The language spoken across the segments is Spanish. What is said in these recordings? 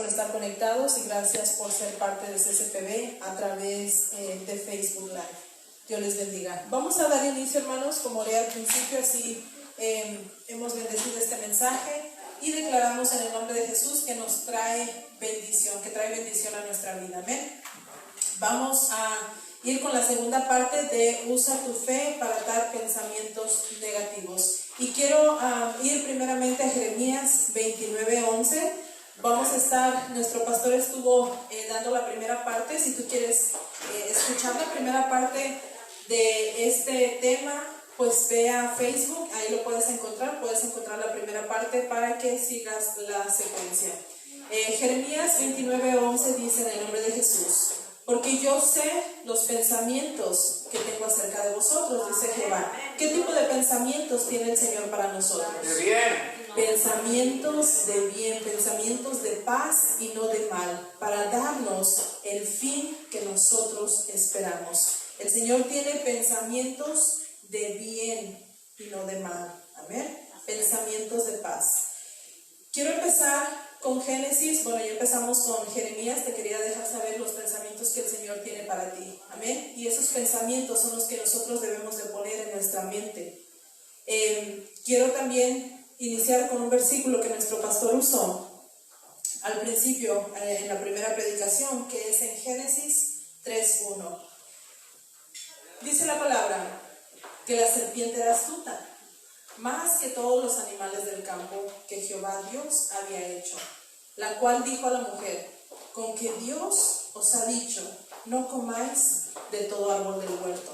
por estar conectados y gracias por ser parte de CCPB a través de Facebook Live. Dios les bendiga. Vamos a dar inicio, hermanos, como oré al principio, así hemos bendecido este mensaje y declaramos en el nombre de Jesús que nos trae bendición, que trae bendición a nuestra vida. Amén. Vamos a ir con la segunda parte de usa tu fe para dar pensamientos negativos. Y quiero ir primeramente a Jeremías 29:11. Vamos a estar, nuestro pastor estuvo dando la primera parte. Si tú quieres escuchar la primera parte de este tema, pues ve a Facebook, ahí lo puedes encontrar la primera parte para que sigas la secuencia. Jeremías 29:11 dice en el nombre de Jesús: porque yo sé los pensamientos que tengo acerca de vosotros, dice Jehová. ¿Qué tipo de pensamientos tiene el Señor para nosotros? De bien. Pensamientos de bien, pensamientos de paz y no de mal, para darnos el fin que nosotros esperamos. El Señor tiene pensamientos de bien y no de mal. Amén. Pensamientos de paz. Quiero empezar con Génesis. Bueno, ya empezamos con Jeremías. Te quería dejar saber los pensamientos que el Señor tiene para ti. Amén. Y esos pensamientos son los que nosotros debemos de poner en nuestra mente. Quiero también iniciar con un versículo que nuestro pastor usó al principio en la primera predicación, que es en Génesis 3:1. Dice la palabra que la serpiente era astuta, más que todos los animales del campo que Jehová Dios había hecho, la cual dijo a la mujer: con que Dios os ha dicho, no comáis de todo árbol del huerto.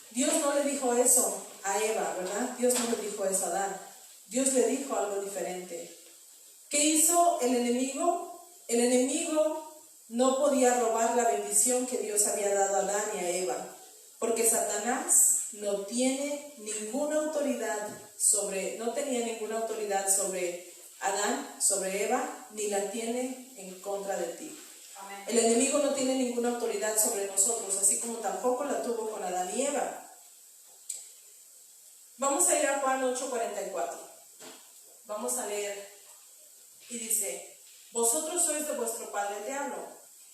Dios no le dijo eso a Eva, ¿verdad? Dios no le dijo eso a Adán. Dios le dijo algo diferente. ¿Qué hizo el enemigo? El enemigo no podía robar la bendición que Dios había dado a Adán y a Eva, porque Satanás no tenía ninguna autoridad sobre Adán, sobre Eva, ni la tiene en contra de ti. Amén. El enemigo no tiene ninguna autoridad sobre nosotros, así como tampoco la tuvo con Adán y Eva. Vamos a ir a Juan 8:44. Vamos a leer y dice: vosotros sois de vuestro padre el diablo,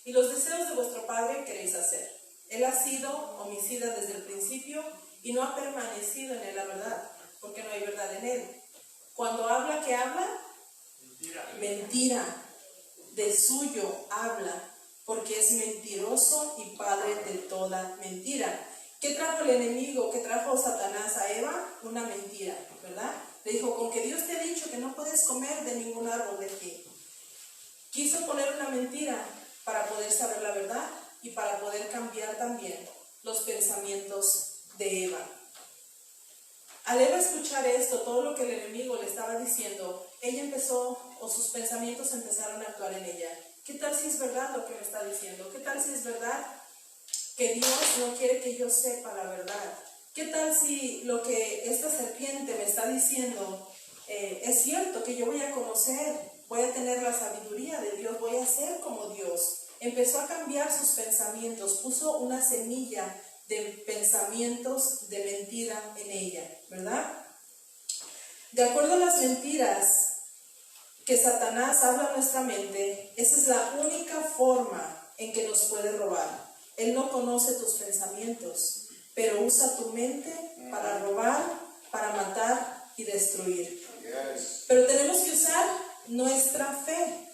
y los deseos de vuestro padre queréis hacer. Él ha sido homicida desde el principio y no ha permanecido en él la verdad, porque no hay verdad en él. Cuando habla, ¿qué habla? Mentira. De suyo habla, porque es mentiroso y padre de toda mentira. ¿Qué trajo el enemigo? ¿Qué trajo Satanás a Eva? Una mentira, ¿verdad? Le dijo: con que Dios te ha dicho que no puedes comer de ningún árbol de aquí. Quiso poner una mentira para poder saber la verdad y para poder cambiar también los pensamientos de Eva. Al Eva escuchar esto, todo lo que el enemigo le estaba diciendo, ella empezó, o sus pensamientos empezaron a actuar en ella. ¿Qué tal si es verdad lo que me está diciendo? ¿Qué tal si es verdad que Dios no quiere que yo sepa la verdad? ¿Qué tal si lo que esta serpiente me está diciendo es cierto, que yo voy a conocer, voy a tener la sabiduría de Dios, voy a ser como Dios? Empezó a cambiar sus pensamientos, puso una semilla de pensamientos de mentira en ella, ¿verdad? De acuerdo a las mentiras que Satanás habla en nuestra mente, esa es la única forma en que nos puede robar. Él no conoce tus pensamientos, pero usa tu mente para robar, para matar y destruir. Pero tenemos que usar nuestra fe.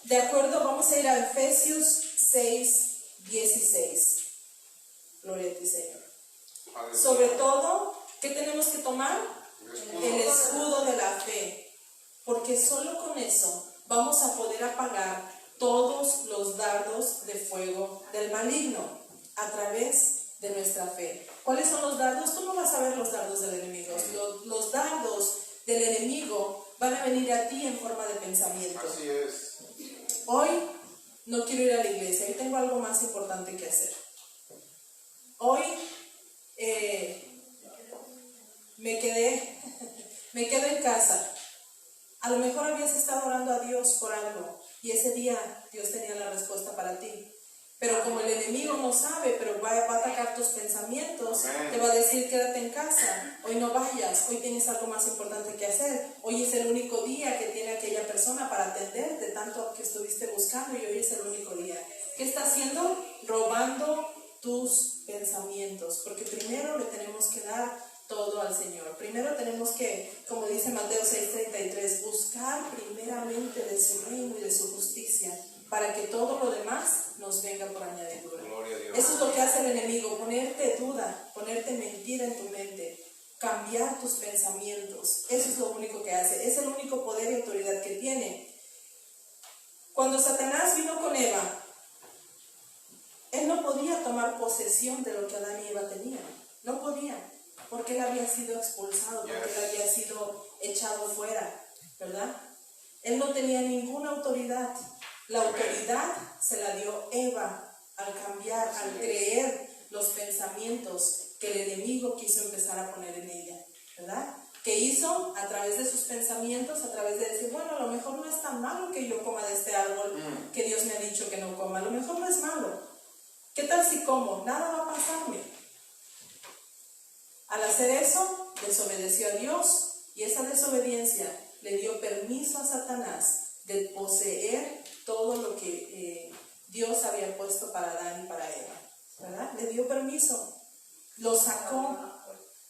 De acuerdo, vamos a ir a Efesios 6:16. Gloria a ti, Señor. Sobre todo, ¿qué tenemos que tomar? El escudo de la fe. Porque solo con eso vamos a poder apagar todos los dardos de fuego del maligno a través de nuestra fe. ¿Cuáles son los dardos? Tú no vas a ver los dardos del enemigo. Los dardos del enemigo van a venir a ti en forma de pensamiento. Así es. Hoy no quiero ir a la iglesia, hoy tengo algo más importante que hacer. Hoy me quedo en casa. A lo mejor habías estado orando a Dios por algo y ese día Dios tenía la respuesta para ti. Pero como el enemigo no sabe, pero va a atacar tus pensamientos, te va a decir quédate en casa, hoy no vayas, hoy tienes algo más importante que hacer, hoy es el único día que tiene aquella persona para atenderte, tanto que estuviste buscando y hoy es el único día. ¿Qué está haciendo? Robando tus pensamientos, porque primero le tenemos que dar todo al Señor. Primero tenemos que, como dice Mateo 6:33, buscar primeramente de su reino y de su justicia, para que todo lo demás nos venga por añadidura. Eso es lo que hace el enemigo, ponerte duda, ponerte mentira en tu mente, cambiar tus pensamientos. Eso es lo único que hace, es el único poder y autoridad que tiene. Cuando Satanás vino con Eva, él no podía tomar posesión de lo que Adán y Eva tenían, no podía, porque él había sido expulsado, porque él había sido echado fuera, ¿verdad? Él no tenía ninguna autoridad. La autoridad se la dio Eva al cambiar, al creer los pensamientos que el enemigo quiso empezar a poner en ella, ¿verdad? ¿Qué hizo? A través de sus pensamientos, a través de decir, bueno, a lo mejor no es tan malo que yo coma de este árbol que Dios me ha dicho que no coma, a lo mejor no es malo. ¿Qué tal si como? Nada va a pasarme. Al hacer eso, desobedeció a Dios y esa desobediencia le dio permiso a Satanás de poseer todo lo que Dios había puesto para Adán y para Eva, ¿verdad? Le dio permiso, lo sacó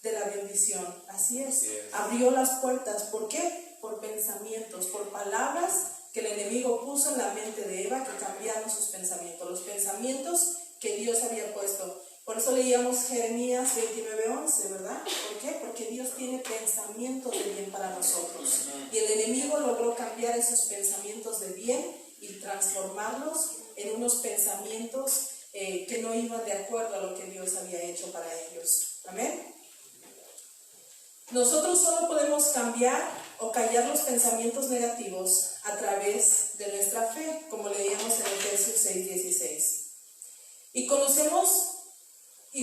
de la bendición, así es, abrió las puertas. ¿Por qué? Por pensamientos, por palabras que el enemigo puso en la mente de Eva, que cambiaron sus pensamientos, los pensamientos que Dios había puesto. Por eso leíamos Jeremías 29:11, ¿verdad? ¿Por qué? Porque Dios tiene pensamientos de bien para nosotros. Y el enemigo logró cambiar esos pensamientos de bien y transformarlos en unos pensamientos que no iban de acuerdo a lo que Dios había hecho para ellos. Amén. Nosotros solo podemos cambiar o callar los pensamientos negativos a través de nuestra fe, como leíamos en Efesios 6:16. Y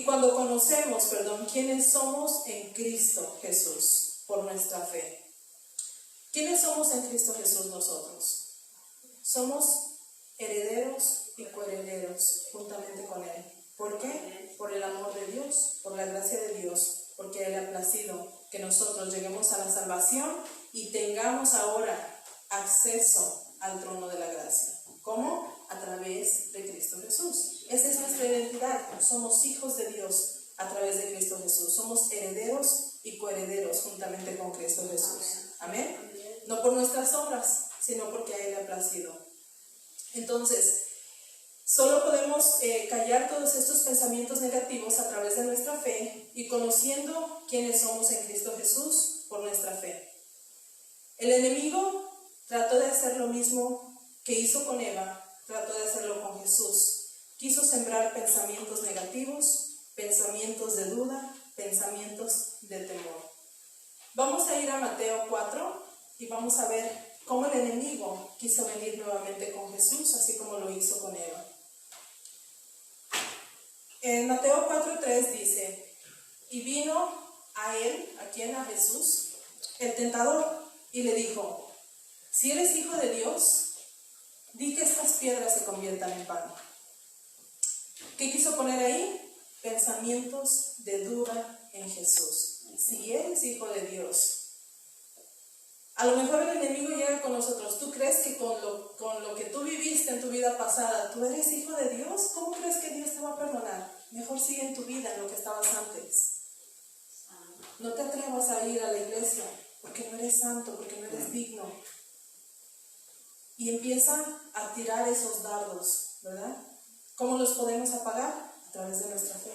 cuando conocemos, quiénes somos en Cristo Jesús por nuestra fe. ¿Quiénes somos en Cristo Jesús nosotros? Somos herederos y coherederos juntamente con Él. ¿Por qué? Por el amor de Dios, por la gracia de Dios, porque a Él le ha placido que nosotros lleguemos a la salvación y tengamos ahora acceso al trono de la gracia. ¿Cómo? A través de Cristo Jesús. Esa es nuestra identidad. Somos hijos de Dios a través de Cristo Jesús. Somos herederos y coherederos juntamente con Cristo Jesús. Amén. No por nuestras obras, sino porque a Él le ha placido. Entonces, solo podemos callar todos estos pensamientos negativos a través de nuestra fe y conociendo quiénes somos en Cristo Jesús por nuestra fe. El enemigo trató de hacer lo mismo que hizo con Eva, trató de hacerlo con Jesús. Quiso sembrar pensamientos negativos, pensamientos de duda, pensamientos de temor. Vamos a ir a Mateo 4 y vamos a ver cómo el enemigo quiso venir nuevamente con Jesús, así como lo hizo con Eva. En Mateo 4:3 dice, y vino a él, ¿a quién? A Jesús, el tentador, y le dijo, si eres hijo de Dios, di que estas piedras se conviertan en pan. ¿Qué quiso poner ahí? Pensamientos de duda en Jesús. Si eres hijo de Dios. A lo mejor el enemigo llega con nosotros. ¿Tú crees que con lo que tú viviste en tu vida pasada, tú eres hijo de Dios? ¿Cómo crees que Dios te va a perdonar? Mejor sigue en tu vida en lo que estabas antes. No te atrevas a ir a la iglesia porque no eres santo, porque no eres digno. Y empieza a tirar esos dardos, ¿verdad? ¿Cómo los podemos apagar? A través de nuestra fe.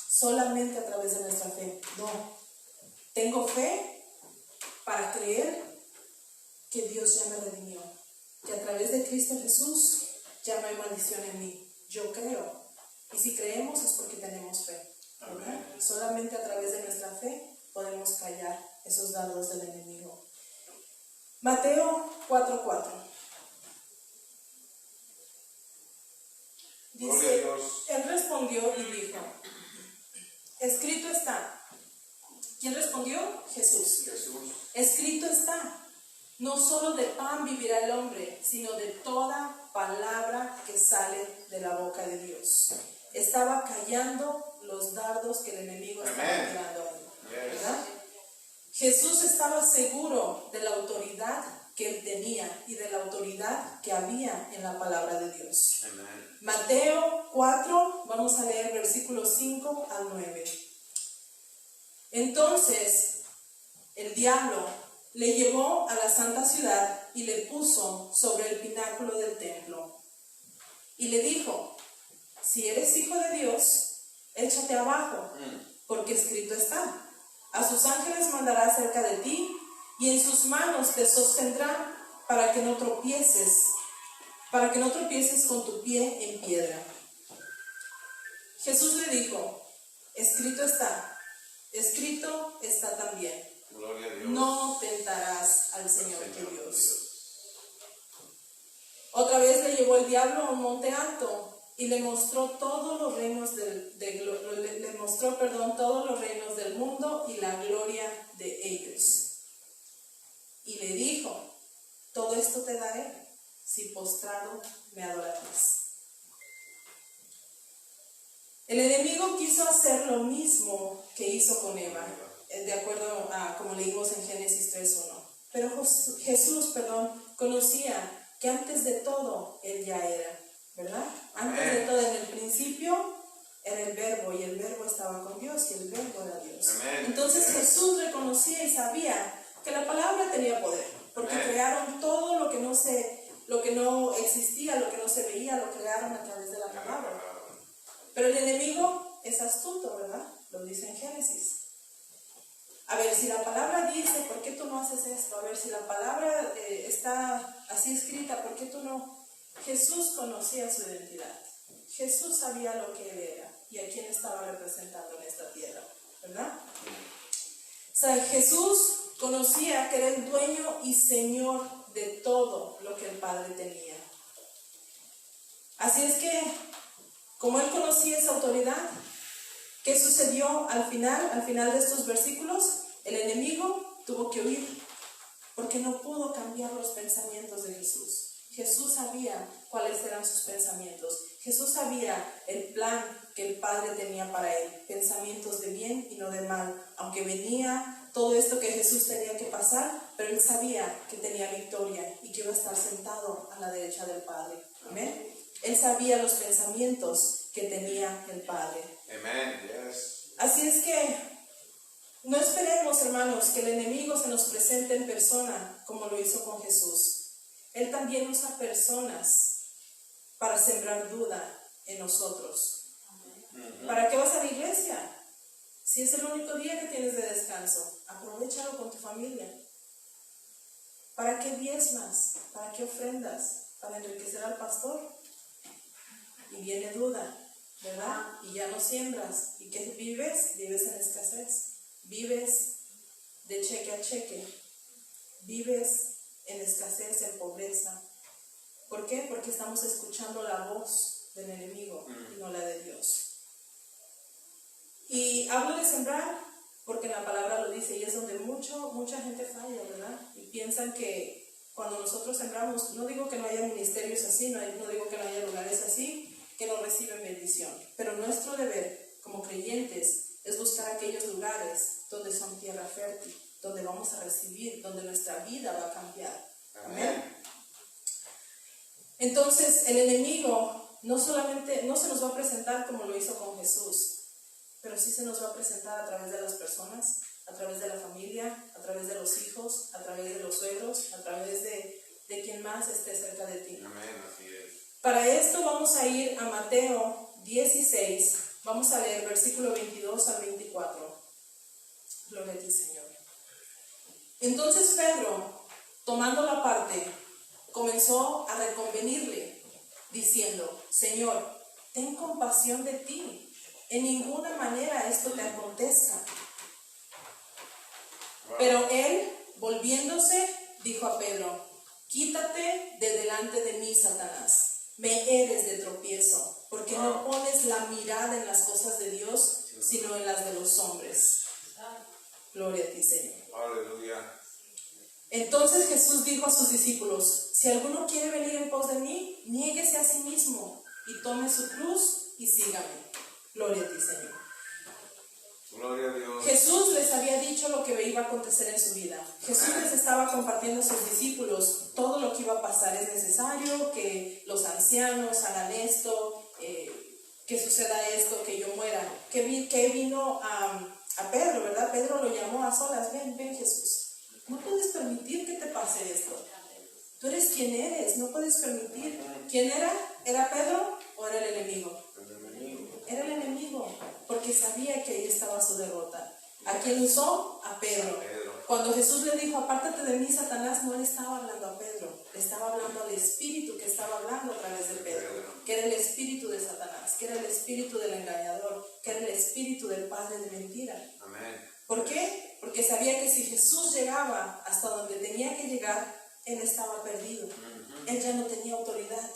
Solamente a través de nuestra fe. No. Tengo fe para creer que Dios ya me redimió. Que a través de Cristo Jesús ya no hay maldición en mí. Yo creo. Y si creemos es porque tenemos fe, ¿verdad? Solamente a través de nuestra fe podemos callar esos dardos del enemigo. Mateo 4:4. Dice, él respondió y dijo, escrito está. ¿Quién respondió? Jesús. Escrito está, No solo de pan vivirá el hombre, sino de toda palabra que sale de la boca de Dios. Estaba callando los dardos que el enemigo estaba tirando a él, ¿verdad? Jesús estaba seguro de la autoridad que él tenía y de la autoridad que había en la palabra de Dios. Amen. Mateo 4, vamos a leer versículos 5 al 9. Entonces el diablo le llevó a la santa ciudad y le puso sobre el pináculo del templo. Y le dijo: si eres hijo de Dios, échate abajo, porque escrito está: a sus ángeles mandará acerca de ti, y en sus manos te sostendrán para que no tropieces con tu pie en piedra. Jesús le dijo: escrito está también. Gloria a Dios. No tentarás al Señor tu Dios. Otra vez le llevó el diablo a un monte alto y le mostró todos los reinos todos los reinos del mundo y la gloria de ellos. Y le dijo: todo esto te daré si postrado me adorares. El enemigo quiso hacer lo mismo que hizo con Eva, de acuerdo a como leímos en Génesis 3:1. Pero Jesús conocía que antes de todo Él ya era, ¿verdad? Antes de todo, en el principio era el Verbo, y el Verbo estaba con Dios, y el Verbo era Dios. Entonces Jesús reconocía y sabía que la palabra tenía poder, porque crearon todo lo que no existía, lo que no se veía, lo crearon a través de la palabra. Pero el enemigo es astuto, ¿verdad? Lo dice en Génesis. A ver, si la palabra dice, ¿por qué tú no haces esto? A ver, si la palabra está así escrita, ¿por qué tú no? Jesús conocía su identidad. Jesús sabía lo que Él era y a quién estaba representando en esta tierra, ¿verdad? O sea, Jesús conocía que era el dueño y señor de todo lo que el Padre tenía. Así es que, como Él conocía esa autoridad, ¿qué sucedió al final de estos versículos? El enemigo tuvo que huir, porque no pudo cambiar los pensamientos de Jesús. Jesús sabía cuáles eran sus pensamientos. Jesús sabía el plan que el Padre tenía para él, pensamientos de bien y no de mal. Aunque venía todo esto que Jesús tenía que pasar, pero él sabía que tenía victoria y que iba a estar sentado a la derecha del Padre. ¿Amén? Él sabía los pensamientos que tenía el Padre. Amen. Yes. Así es que no esperemos, hermanos, que el enemigo se nos presente en persona como lo hizo con Jesús. Él también usa personas para sembrar duda en nosotros. ¿Para qué vas a la iglesia? Si es el único día que tienes de descanso, aprovéchalo con tu familia. ¿Para qué diezmas? ¿Para qué ofrendas? ¿Para enriquecer al pastor? Y viene duda, ¿verdad? Y ya no siembras. ¿Y qué vives? Vives en escasez. Vives de cheque a cheque. Vives en escasez, en pobreza. ¿Por qué? Porque estamos escuchando la voz del enemigo y no la de Dios. Y hablo de sembrar porque la palabra lo dice, y es donde mucha gente falla, ¿verdad? Y piensan que cuando nosotros sembramos, no digo que no haya ministerios así, no digo que no haya lugares así que no reciben bendición, pero nuestro deber como creyentes es buscar aquellos lugares donde son tierra fértil, donde vamos a recibir, donde nuestra vida va a cambiar. Amén. Entonces el enemigo no se nos va a presentar como lo hizo con Jesús, pero sí se nos va a presentar a través de las personas, a través de la familia, a través de los hijos, a través de los suegros, a través de quien más esté cerca de ti. Amén. Así es. Para esto vamos a ir a Mateo 16, vamos a leer versículo 22 al 24. Gloria a ti, Señor. Entonces Pedro, tomando la parte, comenzó a reconvenirle, diciendo: Señor, ten compasión de ti, en ninguna manera esto te acontezca. Pero él, volviéndose, dijo a Pedro: quítate de delante de mí, Satanás. Me eres de tropiezo, porque no pones la mirada en las cosas de Dios, sino en las de los hombres. Gloria a ti, Señor. Aleluya. Entonces Jesús dijo a sus discípulos: si alguno quiere venir en pos de mí, niéguese a sí mismo y tome su cruz y sígame. Gloria a ti, Señor. Gloria a Dios. Jesús les había dicho lo que iba a acontecer en su vida. Jesús les estaba compartiendo a sus discípulos todo lo que iba a pasar. Es necesario que los ancianos hagan esto, que suceda esto, que yo muera. Que vino a Pedro, ¿verdad? Pedro lo llamó a solas: ven Jesús. No puedes permitir que te pase esto. Tú eres quien eres, no puedes permitir. ¿Quién era? ¿Era Pedro o era el enemigo? Era el enemigo, porque sabía que ahí estaba su derrota. ¿A quién usó? A Pedro. Cuando Jesús le dijo: apártate de mí, Satanás, no le estaba hablando a Pedro, le estaba hablando al espíritu que estaba hablando a través de Pedro, que era el espíritu de Satanás, que era el espíritu del engañador, que era el espíritu del padre de mentira. Amén. ¿Por qué? Porque sabía que si Jesús llegaba hasta donde tenía que llegar, él estaba perdido. Él ya no tenía autoridad.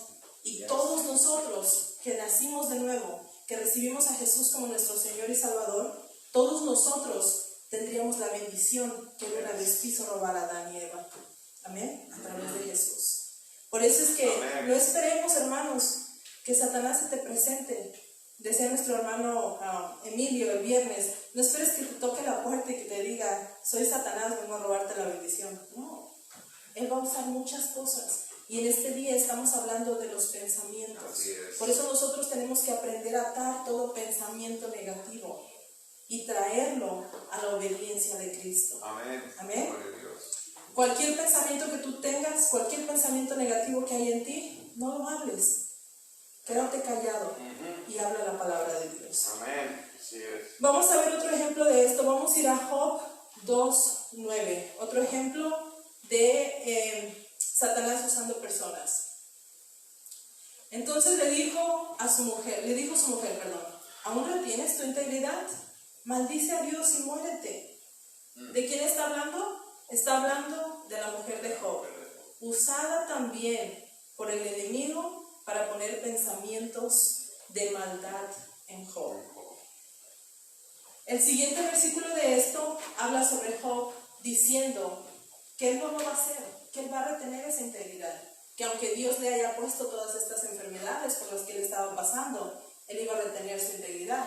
Y todos nosotros que nacimos de nuevo, que recibimos a Jesús como nuestro Señor y Salvador, todos nosotros tendríamos la bendición que una vez quiso robar a Adán y Eva. Amén. A través de Jesús. Por eso es que no esperemos, hermanos, que Satanás se te presente. Decía nuestro hermano Emilio el viernes: no esperes que te toque la puerta y que te diga: soy Satanás, vengo a robarte la bendición. No, él va a usar muchas cosas. Y en este día estamos hablando de los pensamientos. Por eso nosotros tenemos que aprender a atar todo pensamiento negativo y traerlo a la obediencia de Cristo. Amén. Amén. Gloria a Dios. Cualquier pensamiento que tú tengas, cualquier pensamiento negativo que hay en ti, no lo hables. Quédate callado y habla la palabra de Dios. Amén. Así es. Vamos a ver otro ejemplo de esto. Vamos a ir a Job 2:9. Otro ejemplo de Satanás usando personas. Entonces le dijo su mujer, ¿aún retienes tu integridad? Maldice a Dios y muérete. ¿De quién está hablando? Está hablando de la mujer de Job, usada también por el enemigo para poner pensamientos de maldad en Job. El siguiente versículo de esto habla sobre Job diciendo que él no lo va a hacer, que él va a retener esa integridad, que aunque Dios le haya puesto todas estas enfermedades por las que él estaba pasando, él iba a retener su integridad.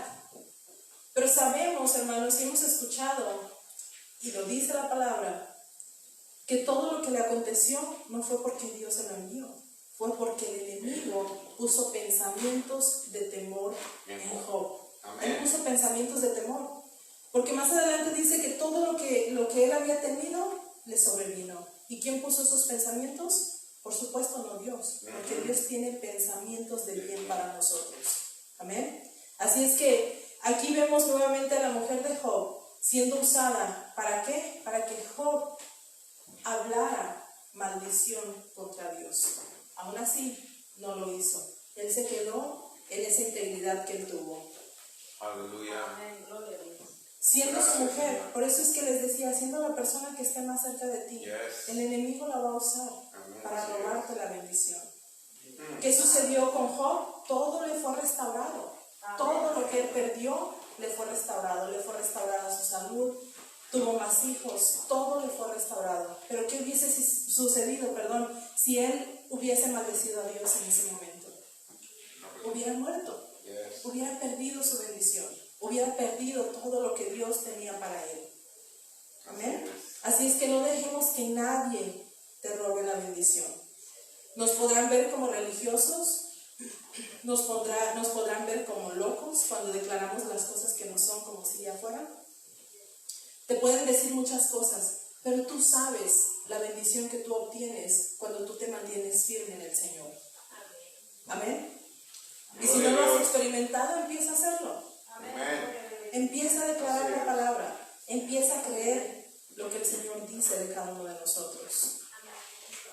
Pero sabemos, hermanos, y hemos escuchado, y lo dice la palabra, que todo lo que le aconteció no fue porque Dios se lo envió, fue porque el enemigo puso pensamientos de temor en Job. Él puso pensamientos de temor, porque más adelante dice que todo lo que él había tenido le sobrevino. ¿Y quién puso esos pensamientos? Por supuesto no Dios, porque Dios tiene pensamientos de bien para nosotros. Amén. Así es que aquí vemos nuevamente a la mujer de Job siendo usada. ¿Para qué? Para que Job hablara maldición contra Dios. Aún así no lo hizo. Él se quedó en esa integridad que él tuvo. Aleluya. Siendo su mujer, por eso es que les decía, siendo la persona que esté más cerca de ti, el enemigo la va a usar para robarte la bendición. ¿Qué sucedió con Job? Todo le fue restaurado. Todo lo que él perdió le fue restaurado. Le fue restaurada su salud, tuvo más hijos, todo le fue restaurado. Pero ¿qué hubiese sucedido, si él hubiese maldecido a Dios en ese momento? Hubiera muerto, hubiera perdido su bendición, hubiera perdido todo lo que Dios tenía para él. Amén. Así es que no dejemos que nadie te robe la bendición. Nos podrán ver como religiosos, nos podrán ver como locos cuando declaramos las cosas que no son como si ya fueran. Te pueden decir muchas cosas, pero tú sabes la bendición que tú obtienes cuando tú te mantienes firme en el Señor. Amén. Y si no lo has experimentado, empieza a hacerlo. Amén. Empieza a declarar la palabra. Empieza a creer lo que el Señor dice de cada uno de nosotros.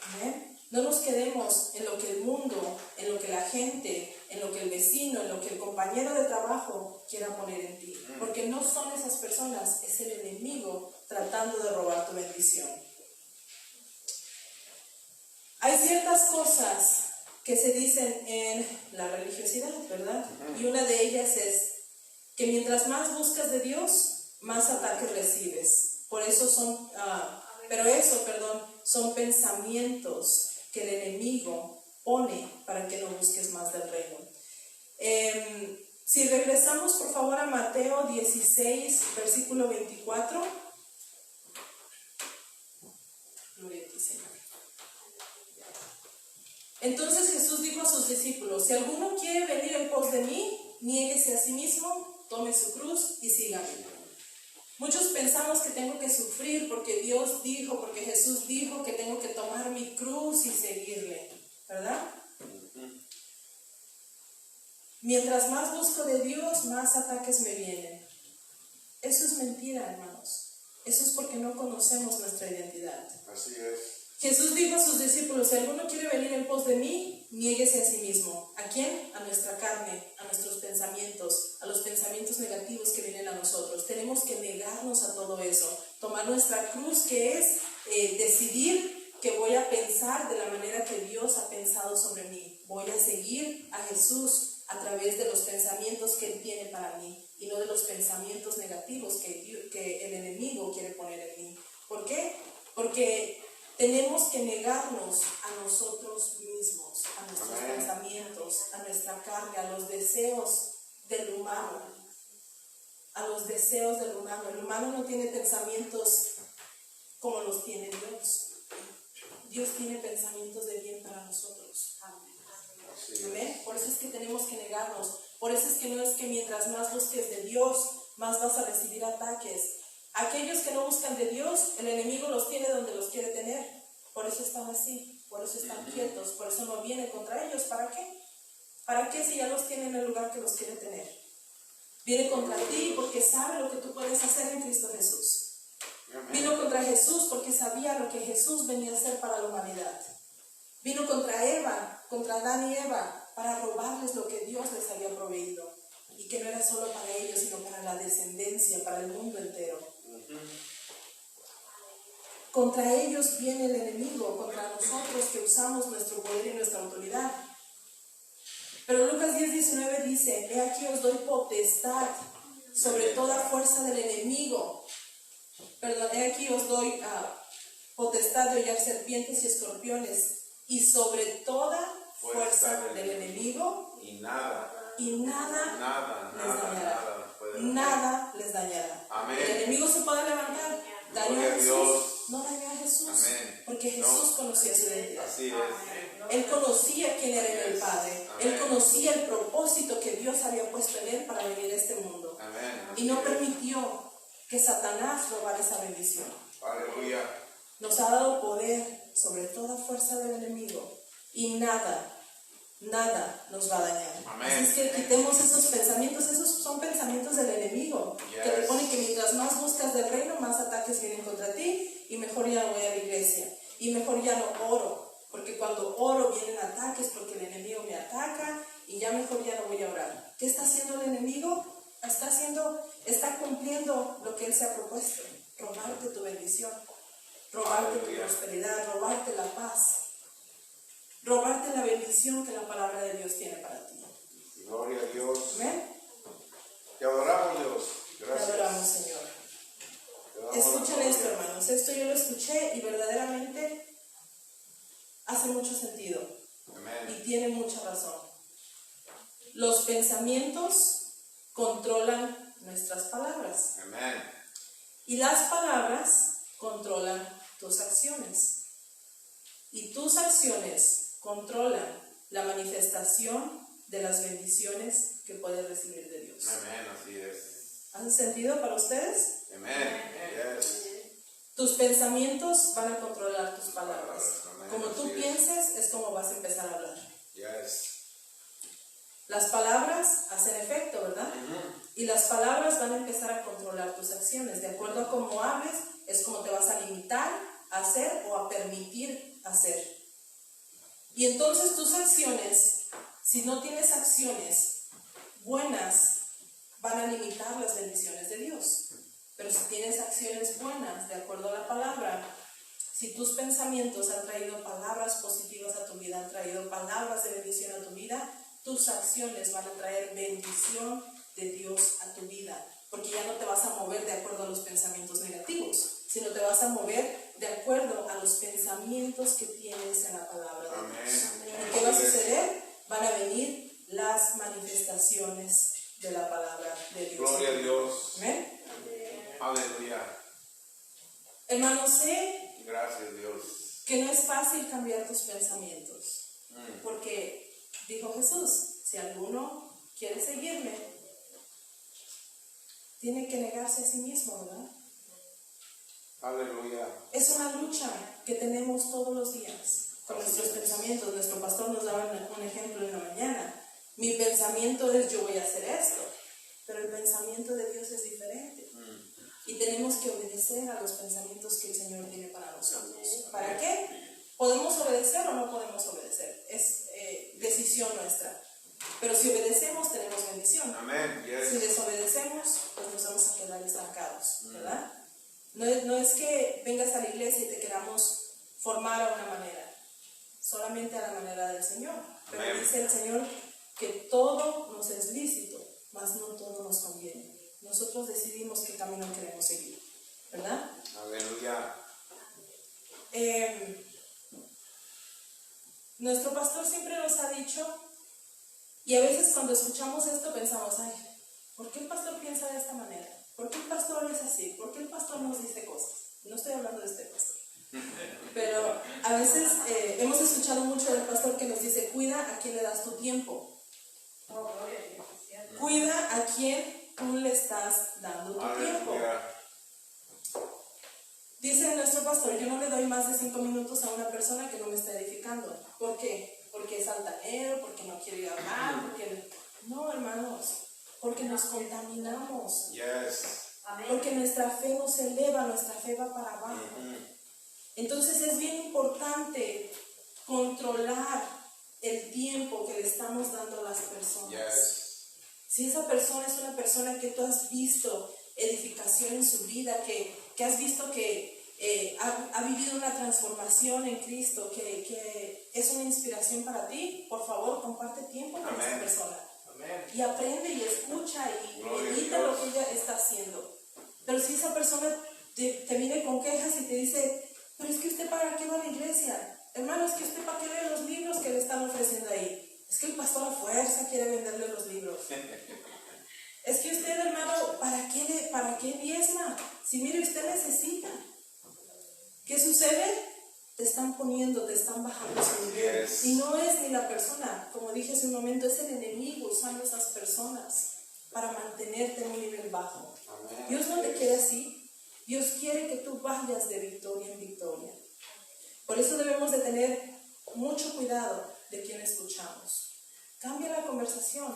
Amén. No nos quedemos en lo que el mundo, en lo que la gente, en lo que el vecino, en lo que el compañero de trabajo quiera poner en ti. Porque no son esas personas, es el enemigo tratando de robar tu bendición. Hay ciertas cosas que se dicen en la religiosidad, ¿verdad? Y una de ellas es que mientras más buscas de Dios, más ataques recibes. Por eso son Pero eso, son pensamientos que el enemigo pone para que no busques más del reino. Si regresamos por favor a Mateo 16, versículo 24. Gloria a ti, Señor. Entonces Jesús dijo a sus discípulos: si alguno quiere venir en pos de mí, niéguese a sí mismo, tome su cruz y sígame. Muchos pensamos que tengo que sufrir porque Dios dijo, porque Jesús dijo que tengo que tomar mi cruz y seguirle, ¿verdad? Mientras más busco de Dios, más ataques me vienen. Eso es mentira, hermanos. Eso es porque no conocemos nuestra identidad. Así es. Jesús dijo a sus discípulos: si alguno quiere venir en pos de mí, niéguese a sí mismo. ¿A quién? A nuestra carne, a nuestros pensamientos, a los pensamientos negativos que vienen a nosotros. Tenemos que negarnos a todo eso, tomar nuestra cruz, que es decidir que voy a pensar de la manera que Dios ha pensado sobre mí. Voy a seguir a Jesús a través de los pensamientos que Él tiene para mí y no de los pensamientos negativos que el enemigo quiere poner en mí. ¿Por qué? Porque tenemos que negarnos a nosotros mismos, a nuestros pensamientos, a nuestra carne, a los deseos del humano. A los deseos del humano. El humano no tiene pensamientos como los tiene Dios. Dios tiene pensamientos de bien para nosotros. Amén. Por eso es que tenemos que negarnos. Por eso es que no es que mientras más busques de Dios, más vas a recibir ataques. Aquellos que no buscan de Dios, el enemigo los tiene donde los quiere tener. Por eso están así, por eso están quietos, por eso no viene contra ellos. ¿Para qué? ¿Para qué si ya los tiene en el lugar que los quiere tener? Viene contra ti porque sabe lo que tú puedes hacer en Cristo Jesús. Vino contra Jesús porque sabía lo que Jesús venía a hacer para la humanidad. Vino contra Eva, contra Adán y Eva, para robarles lo que Dios les había proveído. Y que no era solo para ellos, sino para la descendencia, para el mundo entero. Contra ellos viene el enemigo, contra nosotros que usamos nuestro poder y nuestra autoridad. Pero Lucas 10:19 dice: he aquí os doy potestad sobre toda fuerza del enemigo. He aquí os doy potestad de hollar serpientes y escorpiones, y sobre toda fuerza del enemigo, y nada les dañará. Amén. El enemigo se puede levantar, dañó a Jesús, no dañó a Jesús. Amén. Porque Jesús conocía su identidad. Así es. Él conocía quién era en el Padre. Amén. Él conocía el propósito que Dios había puesto en él para venir a este mundo. Amén. Y no permitió que Satanás robara esa bendición. Aleluya. Nos ha dado poder sobre toda fuerza del enemigo y nada nos va a dañar. Amén. Así es que quitemos esos pensamientos. Esos son pensamientos del enemigo, que te ponen que mientras más buscas del reino, más ataques vienen contra ti, y mejor ya no voy a la iglesia, y mejor ya no oro, porque cuando oro vienen ataques porque el enemigo me ataca, y ya mejor ya no voy a orar. ¿Qué está haciendo el enemigo? Está cumpliendo lo que él se ha propuesto: robarte tu bendición, robarte tu prosperidad, robarte la paz, robarte la bendición que la palabra de Dios tiene para ti. Gloria a Dios. Amén. Te adoramos, Dios. Gracias. Te adoramos, Señor. Escuchen esto, hermanos. Esto yo lo escuché y verdaderamente hace mucho sentido. Amén. Y tiene mucha razón. Los pensamientos controlan nuestras palabras. Amén. Y las palabras controlan tus acciones. Y tus acciones controlan la manifestación de las bendiciones que puedes recibir de Dios. Amén. Así es. ¿Hace sentido para ustedes? Amén. Yes. Tus pensamientos van a controlar tus palabras. Amén. Como tú Así es. pienses, es como vas a empezar a hablar. Yes. Las palabras hacen efecto, ¿verdad? Y las palabras van a empezar a controlar tus acciones. De acuerdo a cómo hables, es como te vas a limitar a hacer o a permitir hacer. Y entonces tus acciones, si no tienes acciones buenas, van a limitar las bendiciones de Dios. Pero si tienes acciones buenas, de acuerdo a la palabra, si tus pensamientos han traído palabras positivas a tu vida, han traído palabras de bendición a tu vida, tus acciones van a traer bendición de Dios a tu vida, porque ya no te vas a mover de acuerdo a los pensamientos negativos, sino te vas a mover de acuerdo a los pensamientos que tienes en la palabra de Dios. Amén. ¿Y qué va a suceder? Van a venir las manifestaciones de la palabra de Dios. Gloria a Dios. Amén. Aleluya. Hermano, sé Gracias, Dios. que no es fácil cambiar tus pensamientos, porque dijo Jesús, si alguno quiere seguirme, tiene que negarse a sí mismo, ¿verdad? Aleluya. Es una lucha que tenemos todos los días con nuestros pensamientos. Nuestro pastor nos daba un ejemplo en la mañana. Mi pensamiento es yo voy a hacer esto, pero el pensamiento de Dios es diferente. Y tenemos que obedecer a los pensamientos que el Señor tiene para nosotros. ¿Para qué? ¿Podemos obedecer o no podemos obedecer? Es decisión nuestra. Pero si obedecemos, tenemos bendición. Amén. Si desobedecemos, pues nos vamos a quedar estancados, ¿verdad? No es que vengas a la iglesia y te queramos formar a una manera, solamente a la manera del Señor. Pero Amén. dice el Señor que todo nos es lícito, mas no todo nos conviene. Nosotros decidimos qué camino queremos seguir, ¿verdad? Aleluya. Nuestro pastor siempre nos ha dicho, y a veces cuando escuchamos esto pensamos, ay, ¿por qué el pastor piensa de esta manera? ¿Por qué el pastor es así? ¿Por qué el pastor nos dice cosas? No estoy hablando de este pastor. Pero a veces hemos escuchado mucho del pastor que nos dice, cuida a quien le das tu tiempo. Cuida a quien tú le estás dando tu tiempo. Aleluya. Dice nuestro pastor, yo no le doy más de 5 minutos a una persona que no me está edificando. ¿Por qué? Porque es altanero, porque no quiere ir a hablar, porque... No, hermanos, porque nos contaminamos. Yes. Porque nuestra fe no se eleva, nuestra fe va para abajo. Entonces es bien importante controlar el tiempo que le estamos dando a las personas. Yes. Si esa persona es una persona que tú has visto edificación en su vida, que has visto que ha vivido una transformación en Cristo, que es una inspiración para ti, por favor, comparte tiempo con esa persona. Amén. Y aprende y escucha y Gloria a medita Dios. lo que ella está haciendo. Pero si esa persona te viene con quejas y te dice, pero es que usted para qué va a la iglesia, hermano, es que usted para qué lee los libros que le están ofreciendo ahí, es que el pastor a fuerza quiere venderle los libros. Es que usted, hermano, ¿para qué diezma? Si mire, usted necesita. ¿Qué sucede? Te están poniendo, te están bajando su nivel. Yes. Y no es ni la persona, como dije hace un momento, es el enemigo usando esas personas para mantenerte en un nivel bajo. Amén. Dios no te quiere así. Dios quiere que tú vayas de victoria en victoria. Por eso debemos de tener mucho cuidado de quién escuchamos. Cambia la conversación.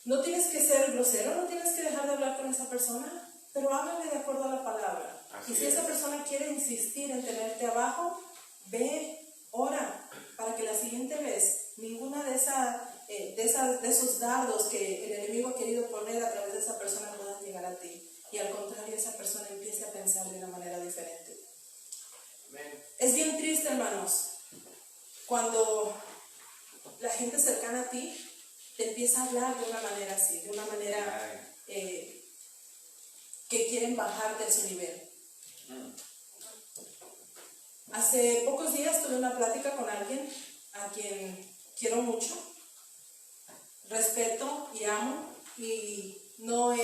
No tienes que ser grosero, no tienes que dejar de hablar con esa persona, pero háblale de acuerdo a la palabra. Así Y si es. esa persona quiere insistir en tenerte abajo, ve, ora, para que la siguiente vez ninguna de esos dardos que el enemigo ha querido poner a través de esa persona puedan llegar a ti. Y al contrario, esa persona empiece a pensar de una manera diferente. Amén. Es bien triste, hermanos, cuando la gente cercana a ti te empieza a hablar de una manera así, de una manera que quieren bajarte a su nivel. Hace pocos días tuve una plática con alguien a quien quiero mucho, respeto y amo, y no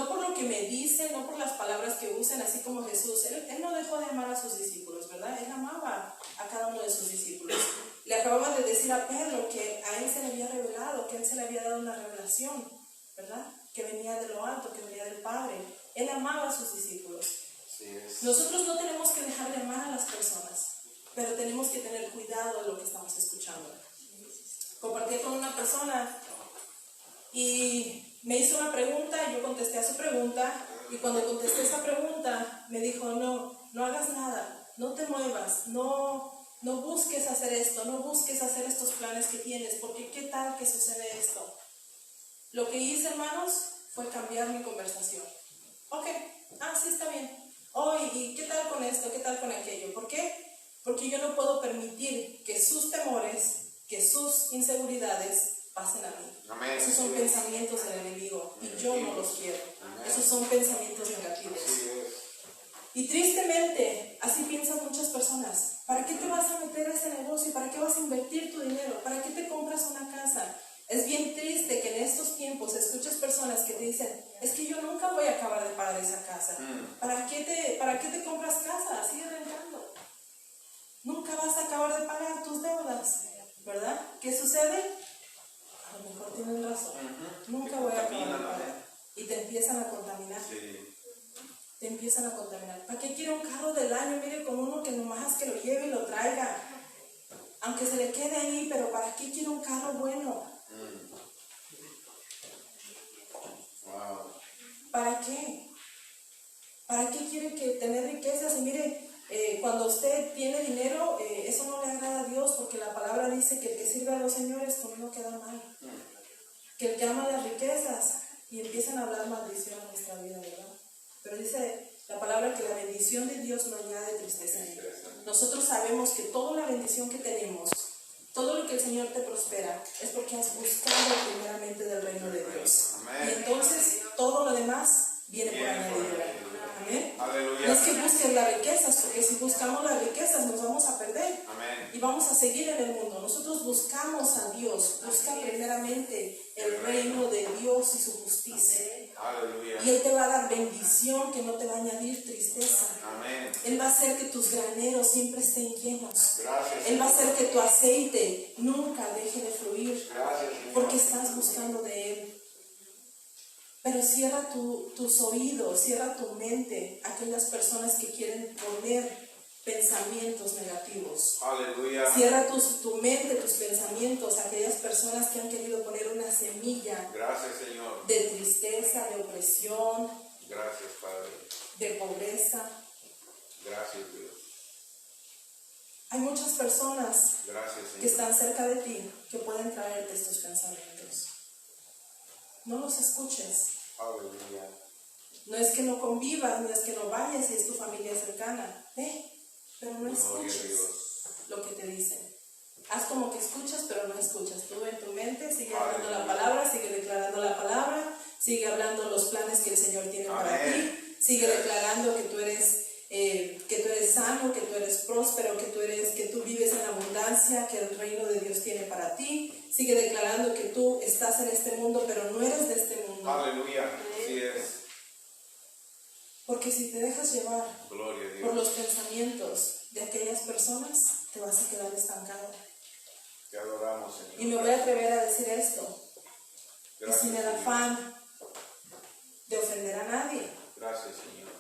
por lo que me dice, no por las palabras que usan, así como Jesús. Él no dejó de amar a sus discípulos, ¿verdad? Él amaba a cada uno de sus discípulos. Le acababa de decir a Pedro que a él se le había revelado, que él se le había dado una revelación, ¿verdad? Que venía de lo alto, que venía del Padre. Él amaba a sus discípulos. Así es. Nosotros no tenemos que dejar de amar a las personas, pero tenemos que tener cuidado de lo que estamos escuchando. Compartí con una persona y me hizo una pregunta, yo contesté a su pregunta, y cuando contesté esa pregunta me dijo, no hagas nada, no te muevas, no busques hacer esto, no busques hacer estos planes que tienes, porque qué tal que sucede esto. Lo que hice, hermanos, fue cambiar mi conversación. Ok, sí, está bien. ¿Y qué tal con esto? ¿Qué tal con aquello? ¿Por qué? Porque yo no puedo permitir que sus temores, que sus inseguridades pasen a mí. Amén. Esos son pensamientos del enemigo y yo no los quiero. Amén. Esos son pensamientos negativos. Así es. Y tristemente, así piensan muchas personas. ¿Para qué te vas a meter a ese negocio? ¿Para qué vas a invertir tu dinero? ¿Para qué te compras una casa? Es bien triste que en estos tiempos escuches personas que te dicen, es que yo nunca voy a acabar de pagar esa casa. ¿Para qué te compras casa? Sigue rentando. Nunca vas a acabar de pagar tus deudas, ¿verdad? ¿Qué sucede? A lo mejor tienen razón. Nunca voy a acabar de pagar. Y te empiezan a contaminar. Sí. Te empiezan a contaminar. ¿Para qué quiero un carro del año? Mire, con uno que nomás que lo lleve y lo traiga. Aunque se le quede ahí, pero ¿para qué quiero un carro bueno? Wow. ¿Para qué? ¿Para qué quiere que tener riquezas? Y mire, cuando usted tiene dinero, eso no le agrada a Dios, porque la palabra dice que el que sirve a los señores, pues no queda mal. Que el que ama las riquezas, y empiezan a hablar maldición a nuestra vida, ¿verdad? Pero dice la palabra que la bendición de Dios no añade tristeza en ella. Nosotros sabemos que toda la bendición que tenemos, todo lo que el Señor te prospera, es porque has buscado primeramente del reino de Dios. Amén. Y entonces todo lo demás viene por añadidura. Amén. Aleluya. No es que busques las riquezas, porque si buscamos las riquezas nos vamos a perder. Amén. Y vamos a seguir en el mundo. Nosotros buscamos a Dios. Busca primeramente el reino de Dios y su justicia. Aleluya. Y Él te va a dar bendición que no te va a añadir tristeza. Amén. Él va a hacer que tus graneros siempre estén llenos. Gracias. Él va a hacer que tu aceite nunca deje de fluir. Gracias, Señor. Porque estás buscando de Él. Pero cierra tus oídos, cierra tu mente a aquellas personas que quieren poner pensamientos negativos. Aleluya. Cierra tu mente, tus pensamientos a aquellas personas que han querido poner una semilla Gracias, Señor. de tristeza, de opresión, Gracias, Padre. de pobreza. Gracias, Dios. Hay muchas personas Gracias, que Señor. están cerca de ti que pueden traerte estos pensamientos. No los escuches. Aleluya. No es que no convivas, no es que no vayas si es tu familia cercana. Ve, pero no Gloria a escuches Dios. lo que te dicen. Haz como que escuchas, pero no escuchas. Tú en tu mente sigue hablando la palabra, sigue declarando la palabra, sigue hablando los planes que el Señor tiene para ti, sigue declarando que tú eres sano, que tú eres próspero, que tú vives en abundancia, que el reino de Dios tiene para ti. Sigue declarando que tú estás en este mundo, pero no eres de este mundo. Aleluya. Así es. Porque si te dejas llevar Gloria a por Dios. los pensamientos de aquellas personas, te vas a quedar estancado. Te adoramos, Señor. Y me voy a atrever a decir esto. Y Gracias, sin el Señor. afán de ofender a nadie, Gracias, Señor.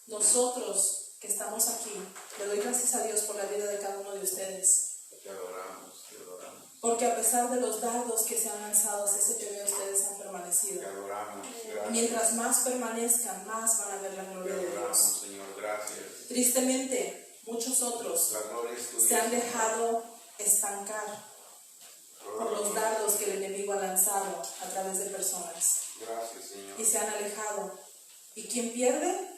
nosotros que estamos aquí, le doy gracias a Dios por la vida de cada uno de ustedes. Te adoramos, te adoramos. Porque a pesar de los dardos que se han lanzado hacia ese TV, ustedes han permanecido. Te adoramos. Gracias. Mientras más permanezcan, más van a ver la Te gloria de adoramos, Dios. Señor. Gracias. Tristemente, muchos otros La gloria es tuya. se han dejado estancar por los dardos que el enemigo ha lanzado a través de personas Gracias, Señor. y se han alejado. ¿Y quién pierde?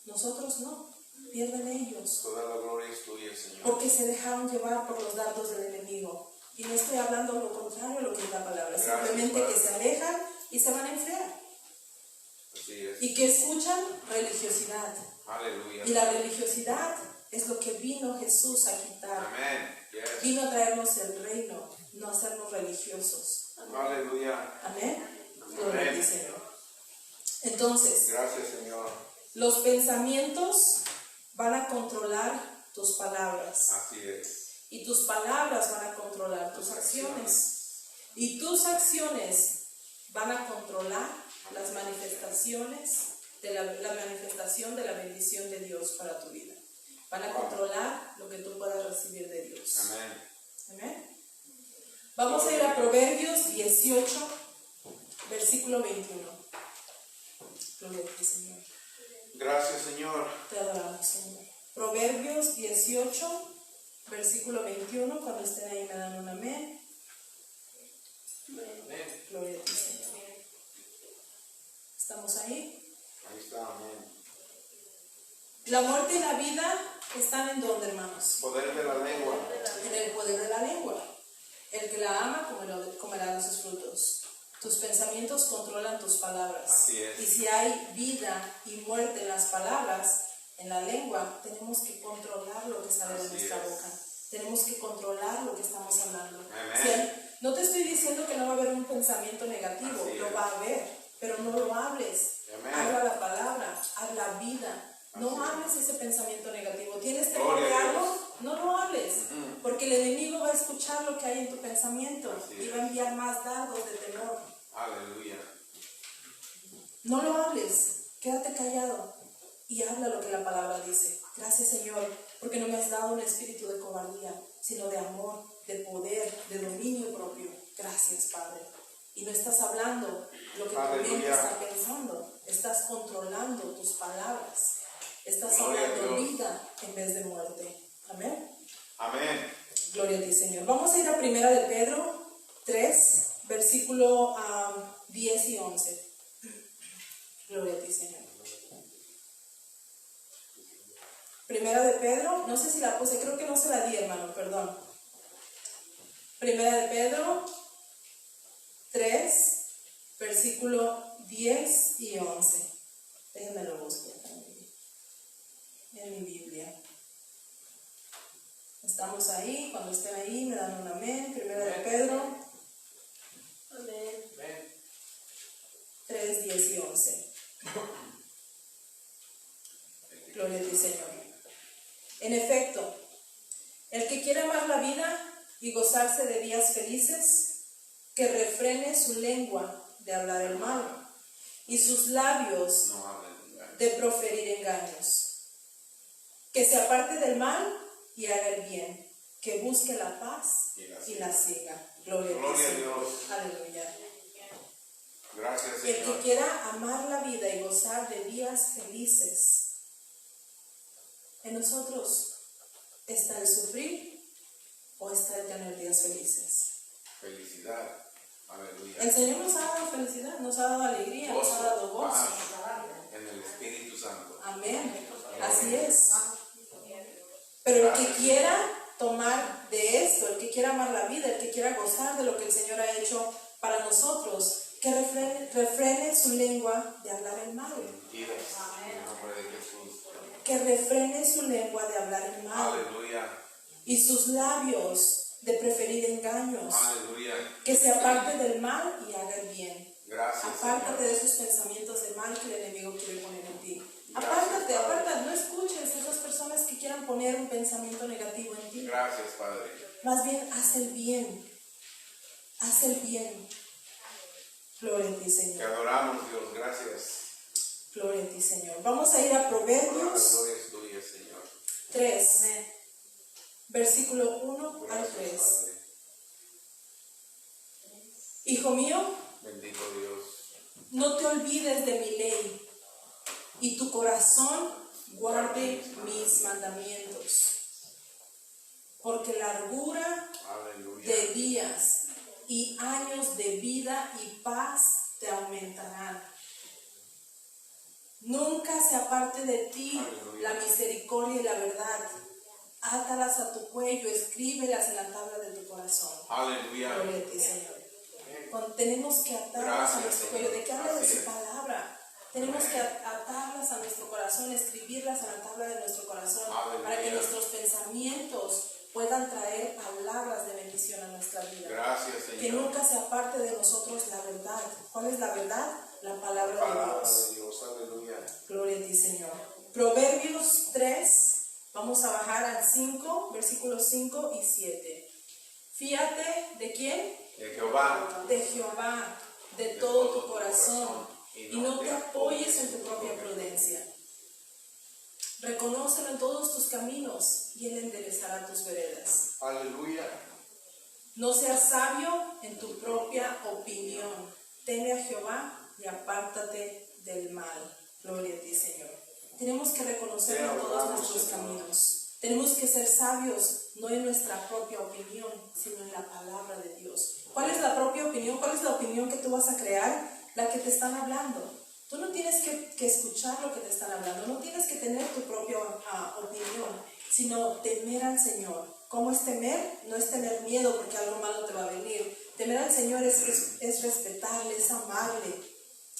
Nosotros no, pierden ellos, Toda la gloria es tuya, Señor. porque se dejaron llevar por los dardos del enemigo. Y no estoy hablando lo contrario a lo que es la palabra, Gracias, simplemente Padre. que se alejan y se van a enfriar. Así es. Y que escuchan religiosidad. Aleluya. Y la religiosidad es lo que vino Jesús a quitar. Amén. Yes. Vino a traernos el reino, no a hacernos religiosos. Aleluya. Amén. Gloria a ti, Señor. Entonces, Gracias, Señor. los pensamientos van a controlar tus palabras. Así es. Y tus palabras van a controlar tus acciones. Y tus acciones van a controlar las manifestaciones de la manifestación de la bendición de Dios para tu vida. Van a controlar lo que tú puedas recibir de Dios. Amén. Amén. Vamos a ir a Proverbios 18, versículo 21. Gloria a ti, Señor. Gracias, Señor. Te adoramos, Señor. Proverbios 18, versículo 21. Cuando estén ahí me dan un amén. Amén. Gloria a ti, Señor. ¿Estamos ahí? Ahí está, amén. La muerte y la vida están en donde, hermanos. Poder de la lengua. En el poder de la lengua. El que la ama comerá de sus tus pensamientos controlan tus palabras. Así es. Y si hay vida y muerte en las palabras, en la lengua, tenemos que controlar lo que sale de Así nuestra es. boca. Tenemos que controlar lo que estamos hablando. Amén. No te estoy diciendo que no va a haber un pensamiento negativo, Así lo es. va a haber, pero no lo hables. Amén. Habla la palabra, habla vida. No Así es. hables ese pensamiento negativo. ¿Tienes temor Gloria de a algo? Dios. No lo hables. Ujú. Porque el enemigo va a escuchar lo que hay en tu pensamiento Así y es. va a enviar más dardos de temor. Aleluya. No lo hables, quédate callado y habla lo que la palabra dice. Gracias, Señor, porque no me has dado un espíritu de cobardía, sino de amor, de poder, de dominio propio. Gracias, Padre. Y no estás hablando lo que tu mente Aleluya. está pensando, estás controlando tus palabras. Estás Gloria a hablando Dios. vida en vez de muerte. Amén. Amén. Gloria a ti, Señor. Vamos a ir a 1 de Pedro 3, versículo 10 y 11. Gloria a ti, Señor. 1 de Pedro, no sé si la puse, creo que no se la di, hermano, perdón. 1 de Pedro 3, versículo 10 y 11. Déjenme lo busco en mi Biblia. Estamos ahí, cuando estén ahí me dan un amén. 1 de Pedro. Amén. 3, 10 y 11. Gloria a ti, Señor. En efecto, el que quiere amar la vida y gozarse de días felices, que refrene su lengua de hablar el mal y sus labios No hablen. de proferir engaños. Que se aparte del mal y haga el bien, que busque la paz y la siga. Gloria a ti, Gloria a Señor. Dios. Aleluya. Gracias, El que Señor. quiera amar la vida y gozar de días felices, en nosotros está el sufrir o está el tener días felices. Felicidad. Aleluya. El Señor nos ha dado felicidad, nos ha dado alegría, nos ha dado gozo. Paz en el Espíritu Santo. Amén. Así es. Pero el que quiera tomar de esto, el que quiera amar la vida, el que quiera gozar de lo que el Señor ha hecho para nosotros, que refrene su lengua de hablar el mal. Mentiras. En el nombre de Jesús. Que refrene su lengua de hablar el mal. Aleluya. Y sus labios de preferir engaños. Aleluya. Que se aparte del mal y haga el bien. Gracias, Apártate Señor. de esos pensamientos de mal que el enemigo quiere poner en ti. Gracias, Apártate, Padre. apártate, no escuches a esas personas que quieran poner un pensamiento negativo en ti. Gracias, Padre. Más bien, haz el bien. Haz el bien. Gloria a ti, Te Señor. adoramos, Dios. Gracias. Gloria a ti, Señor. Vamos a ir a La Proverbios gloria es tuya, Señor. 3, versículo 1 al Gracias, 3. Padre. Hijo mío, Bendito Dios. no te olvides de mi ley y tu corazón guarde mis mandamientos, porque largura Aleluya. de días y años de vida y paz te aumentarán. Nunca se aparte de ti Aleluya. la misericordia y la verdad. Átalas a tu cuello, escríbelas en la tabla de tu corazón. Aleluya. Gloria a ti, Señor. Tenemos que atarlas a Gracias, nuestro Señor. cuello. ¿De qué habla de Así su es. palabra? Tenemos que atarlas a nuestro corazón, escribirlas en la tabla de nuestro corazón, Aleluya. para que nuestros pensamientos puedan traer palabras de bendición a nuestra vida. Gracias, Que Señor. nunca se aparte de nosotros la verdad. ¿Cuál es la verdad? La palabra de Palabra Dios. de Dios. Aleluya. Gloria a ti, Señor. Proverbios 3, vamos a bajar al 5, versículos 5 y 7. Fíate de quién, De Jehová. de Jehová, de todo tu corazón, y no te apoyes en tu propia prudencia. Reconócelo en todos tus caminos y Él enderezará tus veredas. Aleluya. No seas sabio en tu propia opinión. Teme a Jehová y apártate del mal. Gloria a ti, Señor. Tenemos que reconocerlo en todos nuestros caminos. Tenemos que ser sabios, no en nuestra propia opinión, sino en la palabra de Dios. ¿Cuál es la propia opinión? ¿Cuál es la opinión que tú vas a crear? La que te están hablando. Tú no tienes que escuchar lo que te están hablando, no tienes que tener tu propia opinión, sino temer al Señor. ¿Cómo es temer? No es tener miedo porque algo malo te va a venir. Temer al Señor es respetarle, es amarle,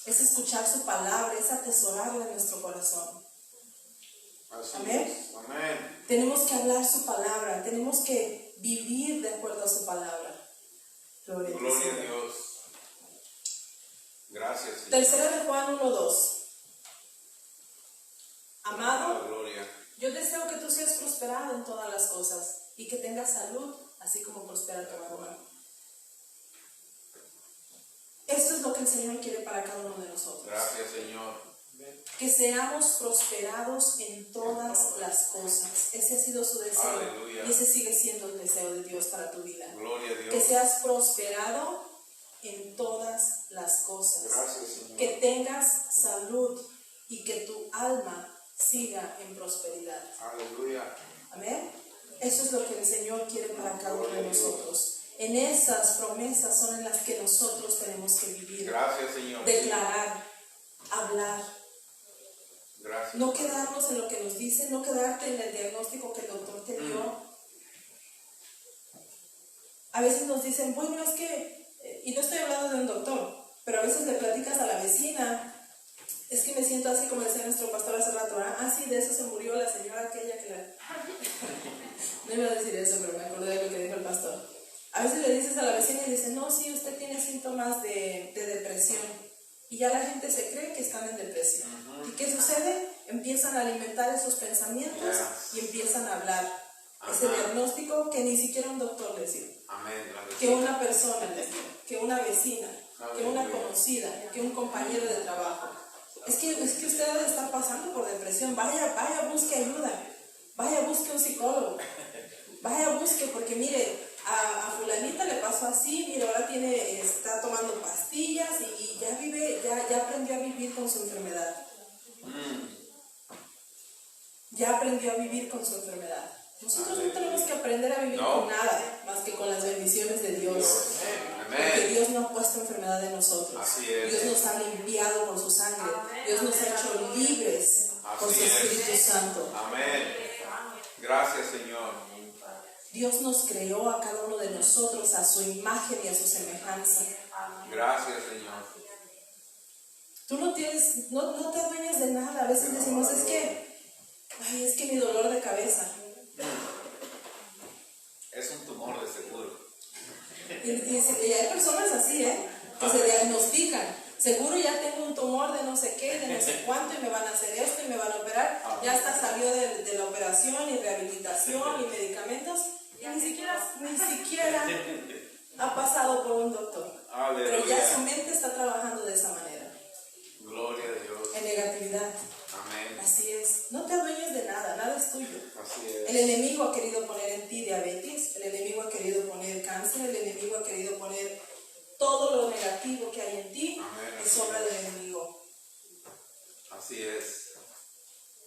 es escuchar su palabra, es atesorarla en nuestro corazón. Así Amén. es. Amén. Tenemos que hablar su palabra, tenemos que vivir de acuerdo a su palabra. Gloria a Gloria a Dios. Gracias, Señor. Tercera de Juan 1:2. Amado, Gloria. yo deseo que tú seas prosperado en todas las cosas y que tengas salud, así como prospera tu alma. Esto es lo que el Señor quiere para cada uno de nosotros. Gracias, Señor. Que seamos prosperados en todas las cosas. Ese ha sido su deseo. Aleluya. Y ese sigue siendo el deseo de Dios para tu vida. Gloria a Dios. Que seas prosperado en todas las cosas. Gracias, Señor. Que tengas salud y que tu alma siga en prosperidad. Aleluya. Amén. Eso es lo que el Señor quiere para cada uno de nosotros. En esas promesas son en las que nosotros tenemos que vivir. Gracias, Señor. Declarar, hablar. Gracias. No quedarnos en lo que nos dicen, no quedarte en el diagnóstico que el doctor te dio. A veces nos dicen, bueno, es que, y no estoy hablando de un doctor, pero a veces le platicas a la vecina, es que me siento así como decía nuestro pastor hace rato, sí, de eso se murió la señora aquella que la... No iba a decir eso, pero me acordé de lo que dijo el pastor. A veces le dices a la vecina y dice, no, sí, usted tiene síntomas de depresión. Y ya la gente se cree que están en depresión. ¿Y qué sucede? Empiezan a alimentar esos pensamientos y empiezan a hablar ese diagnóstico que ni siquiera un doctor les dio. Amén. Que una persona les dio, que una vecina, que una conocida, que un compañero de trabajo. Es que usted debe estar pasando por depresión. Vaya, busque ayuda. Vaya, busque un psicólogo. Vaya, busque, porque mire, a fulanita le pasó así, mire, ahora está tomando pastillas y ya aprendió a vivir con su enfermedad. Ya aprendió a vivir con su enfermedad. Nosotros no tenemos que aprender a vivir con nada, más que con las bendiciones de Dios. Porque Dios no ha puesto enfermedad en nosotros. Así es. Dios nos ha limpiado por su sangre. Dios nos ha hecho libres por su Espíritu Santo. Amén. Gracias, Señor. Dios nos creó a cada uno de nosotros a su imagen y a su semejanza. Gracias, Señor. Tú no te adueñas de nada. A veces decimos, es que mi dolor de cabeza. Es un tumor de seguro. Y hay personas así, que se diagnostican. Seguro ya tengo un tumor de no sé qué, de no sé cuánto, y me van a hacer esto y me van a operar. Ya hasta salió de la operación y rehabilitación y medicamentos. Y ni siquiera ha pasado por un doctor. Aleluya. Pero ya su mente está trabajando de esa manera. Gloria a Dios. En negatividad. Amén. Así es. No te adueñes de nada, nada es tuyo. Así es. El enemigo ha querido poner en ti diabetes, el enemigo ha querido poner cáncer, el enemigo ha querido poner todo lo negativo que hay en ti. Amén. Es obra del enemigo. Así es.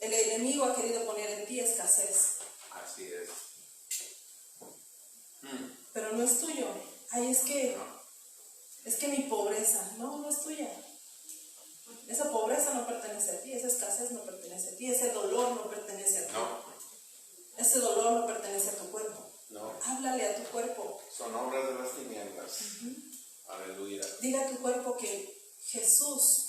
El enemigo ha querido poner en ti escasez, Así es. pero no es tuyo. Es que mi pobreza, no es tuya. Esa pobreza no pertenece a ti, esa escasez no pertenece a ti, ese dolor no pertenece a ti. No. Ese dolor no pertenece a tu cuerpo. No. Háblale a tu cuerpo. Son obras de las tinieblas. Aleluya. Diga a tu cuerpo que Jesús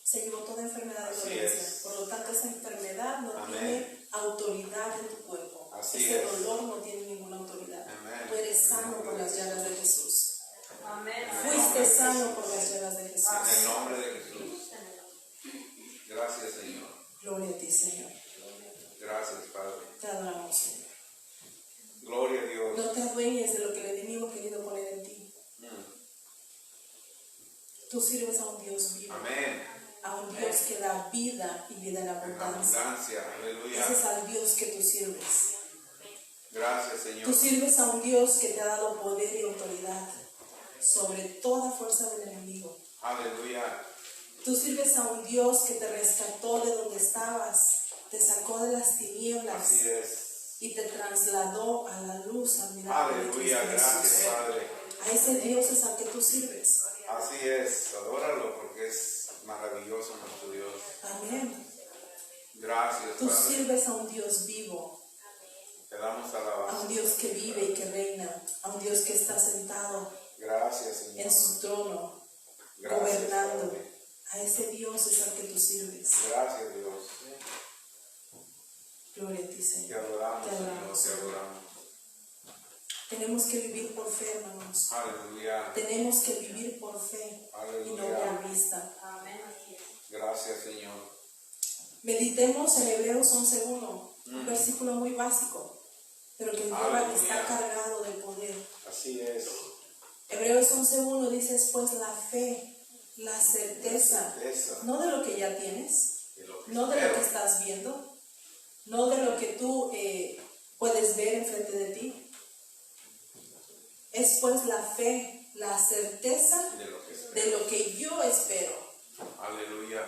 se llevó toda enfermedad y Así dolencia. es. Por lo tanto, esa enfermedad no Amén. tiene autoridad en tu cuerpo. Así Ese es. dolor no tiene ninguna autoridad. Amén. Tú eres sano por las llagas de Jesús. Amén. Fuiste sano por las llagas de En el Jesús. nombre de Jesús. Gracias, Señor. Gloria a ti, Señor. Gracias, Padre. Te adoramos, Señor. Gloria a Dios. No te adueñes de lo que el enemigo ha querido poner en ti. Tú sirves a un Dios vivo. Amén. A un Dios que da vida y vida en En abundancia. abundancia. Aleluya. Ese es al Dios que tú sirves. Gracias, Señor. Tú sirves a un Dios que te ha dado poder y autoridad sobre toda fuerza del enemigo. Aleluya. Tú sirves a un Dios que te rescató de donde estabas, te sacó de las tinieblas Así es. y te trasladó a la luz admirable de Aleluya. Cristo Gracias, Jesús. Padre. A ese Dios es al que tú sirves. Así es. Adóralo porque es maravilloso nuestro Dios. Amén. Gracias, Tú Padre. sirves a un Dios vivo, Te damos a un alabanza. Dios que vive y que reina, a un Dios que está sentado Gracias, Señor. en su trono, Gracias, gobernando. Padre. A ese Dios es al que tú sirves. Gracias, Dios. Gloria a ti, Te Señor. adoramos, Te Señor, adoramos. te adoramos. Tenemos que vivir por fe, hermanos. Aleluya. Tenemos que vivir por fe y no Aleluya. por vista. Gracias, Señor. Meditemos en Hebreos 11:1, un versículo muy básico, pero que Aleluya. está cargado de poder. Así es. Hebreos 11:1 dice, pues la fe, la certeza, Certeza no de lo que ya tienes, de lo que no de lo espero. que estás viendo, no de lo que tú puedes ver enfrente de ti. Es pues la fe, la certeza De lo que espero. de lo que yo espero. Aleluya.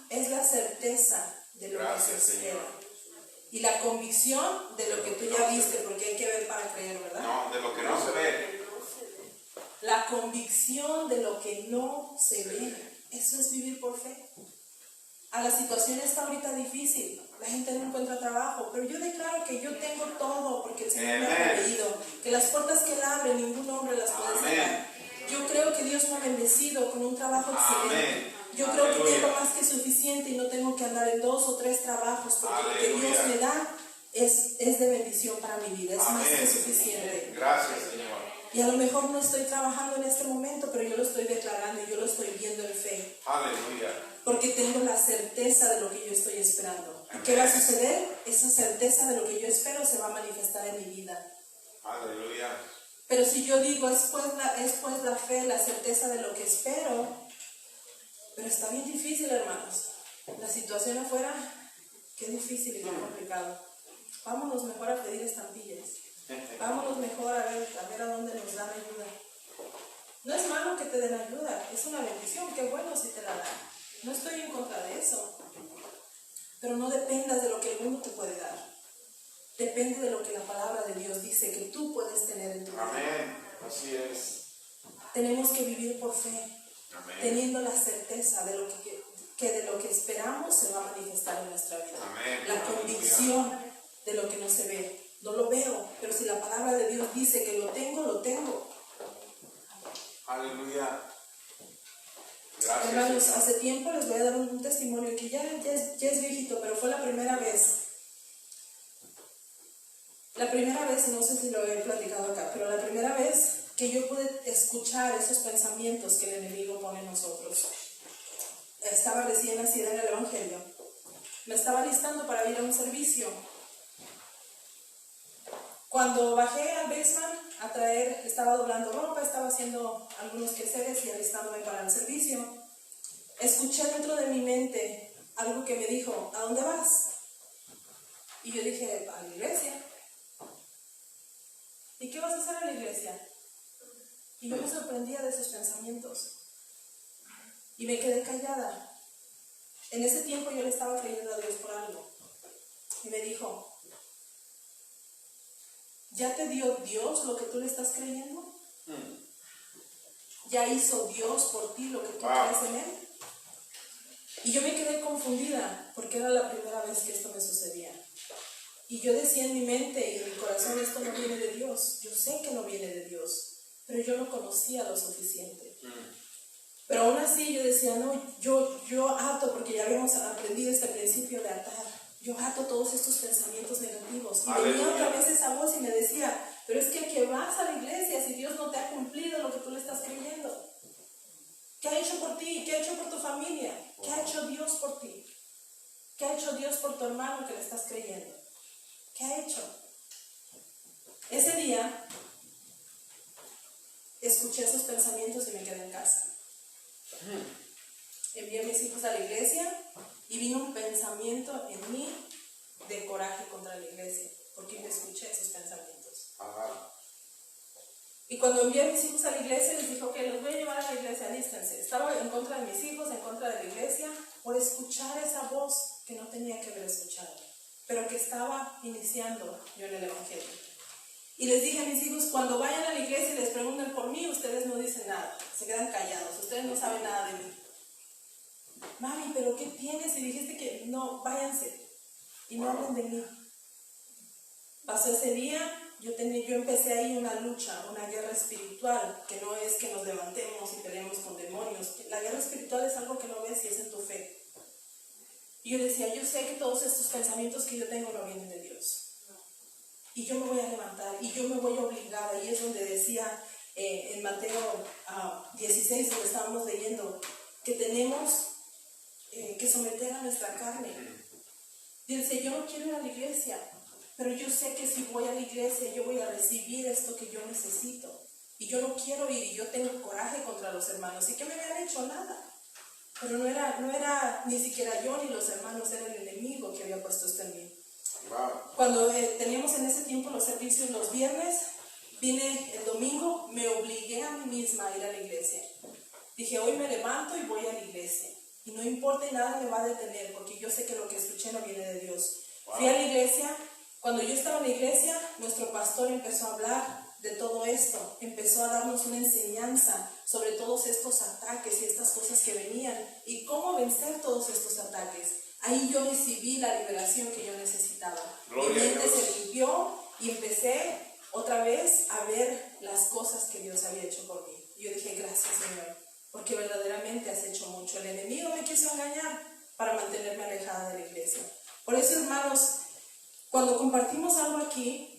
Es la certeza de lo Gracias, que se espera. Señor. Y la convicción de lo que tú ya viste, porque hay que ver para creer, ¿verdad? No, de lo que no se ve. La convicción de lo que no se ve. Eso es vivir por fe. A la situación está ahorita difícil. La gente no encuentra trabajo. Pero yo declaro que yo tengo todo porque el Señor me ha Amén. proveído. Que las puertas que Él abre, ningún hombre las puede Amén. cerrar. Yo creo que Dios me ha bendecido con un trabajo excelente. Amén. Yo creo que Aleluya. tengo más que suficiente y no tengo que andar en 2 o 3 trabajos. Porque lo que Aleluya. Dios me da es de bendición para mi vida. Es más que Amén. suficiente. Gracias, Señor. Y a lo mejor no estoy trabajando en este momento, pero yo lo estoy declarando y yo lo estoy viendo en fe. Aleluya. Porque tengo la certeza de lo que yo estoy esperando. ¿Y qué va a suceder? Esa certeza de lo que yo espero se va a manifestar en mi vida. Aleluya. Pero si yo digo, es pues la fe, la certeza de lo que espero, pero está bien difícil, hermanos. La situación afuera, qué difícil y qué complicado. Vámonos mejor a pedir estampillas. Vámonos mejor a ver a dónde nos dan ayuda. No es malo que te den ayuda, es una bendición, qué bueno si te la dan. No estoy en contra de eso. Pero no dependas de lo que el mundo te puede dar. Depende de lo que la palabra de Dios dice que tú puedes tener en tu vida. Amén. Así es. Tenemos que vivir por fe, Amén. teniendo la certeza de lo que de lo que esperamos se va a manifestar en nuestra vida. Amén. La convicción de lo que no se ve. No lo veo, pero si la palabra de Dios dice que lo tengo, lo tengo. Aleluya. Gracias, Hermanos, Señor. hace tiempo les voy a dar un testimonio que ya es viejito, pero fue la primera vez. La primera vez, y no sé si lo he platicado acá, pero la primera vez que yo pude escuchar esos pensamientos que el enemigo pone en nosotros. Estaba recién nacida en el Evangelio. Me estaba listando para ir a un servicio. Cuando bajé al basement a traer, estaba doblando ropa, estaba haciendo algunos quehaceres y alistándome para el servicio, escuché dentro de mi mente algo que me dijo, ¿a dónde vas? Y yo dije, a la iglesia. ¿Y qué vas a hacer en la iglesia? Y yo me sorprendía de esos pensamientos. Y me quedé callada. En ese tiempo yo le estaba creyendo a Dios por algo. Y me dijo, ¿ya te dio Dios lo que tú le estás creyendo? ¿Ya hizo Dios por ti lo que tú crees en Él? Y yo me quedé confundida porque era la primera vez que esto me sucedía. Y yo decía en mi mente y en mi corazón, esto no viene de Dios. Yo sé que no viene de Dios, pero yo no conocía lo suficiente. Pero aún así yo decía, no, yo ato, porque ya habíamos aprendido este principio de atar. Yo ato todos estos pensamientos negativos. Y venía otra vez esa voz y me decía, pero es que vas a la iglesia si Dios no te ha cumplido lo que tú le estás creyendo. ¿Qué ha hecho por ti? ¿Qué ha hecho por tu familia? ¿Qué ha hecho Dios por ti? ¿Qué ha hecho Dios por tu hermano que le estás creyendo? ¿Qué ha hecho? Ese día escuché esos pensamientos y me quedé en casa. Envié a mis hijos a la iglesia y vino un pensamiento en mí de coraje contra la iglesia, porque yo escuché esos pensamientos. Ajá. Y cuando envié a mis hijos a la iglesia, les dije, ok, los voy a llevar a la iglesia, alístense. Estaba en contra de mis hijos, en contra de la iglesia, por escuchar esa voz que no tenía que haber escuchado, pero que estaba iniciando yo en el Evangelio. Y les dije a mis hijos, cuando vayan a la iglesia y les pregunten por mí, ustedes no dicen nada, se quedan callados, ustedes no saben nada de mí. Mami, ¿pero qué tienes? Y dijiste que no, váyanse y no hablen de mí. Pasó ese día, yo empecé ahí una lucha, una guerra espiritual, que no es que nos levantemos y peleemos con demonios. La guerra espiritual es algo que no ves y es en tu fe. Y yo decía, yo sé que todos estos pensamientos que yo tengo no vienen de Dios. Y yo me voy a levantar y yo me voy a obligar. Ahí es donde decía en Mateo 16, donde estábamos leyendo, que tenemos que someter a nuestra carne. Dice, yo no quiero ir a la iglesia, pero yo sé que si voy a la iglesia yo voy a recibir esto que yo necesito. Y yo no quiero ir y yo tengo coraje contra los hermanos. Y que me habían hecho nada. Pero no era ni siquiera yo ni los hermanos, era el enemigo que había puesto esto en mí. Wow. Cuando teníamos en ese tiempo los servicios los viernes, vine el domingo, me obligué a mí misma a ir a la iglesia. Dije, hoy me levanto y voy a la iglesia. Y no importa y nada me va a detener, porque yo sé que lo que escuché no viene de Dios. Wow. Fui a la iglesia. Cuando yo estaba en la iglesia, nuestro pastor empezó a hablar de todo esto. Empezó a darnos una enseñanza sobre todos estos ataques y estas cosas que venían y cómo vencer todos estos ataques. Ahí yo recibí la liberación que yo necesitaba. Mi mente se limpió y empecé otra vez a ver las cosas que Dios había hecho por mí. Y yo dije, gracias, Señor, porque verdaderamente has hecho mucho. El enemigo me quiso engañar para mantenerme alejada de la iglesia. Por eso, hermanos, cuando compartimos algo aquí,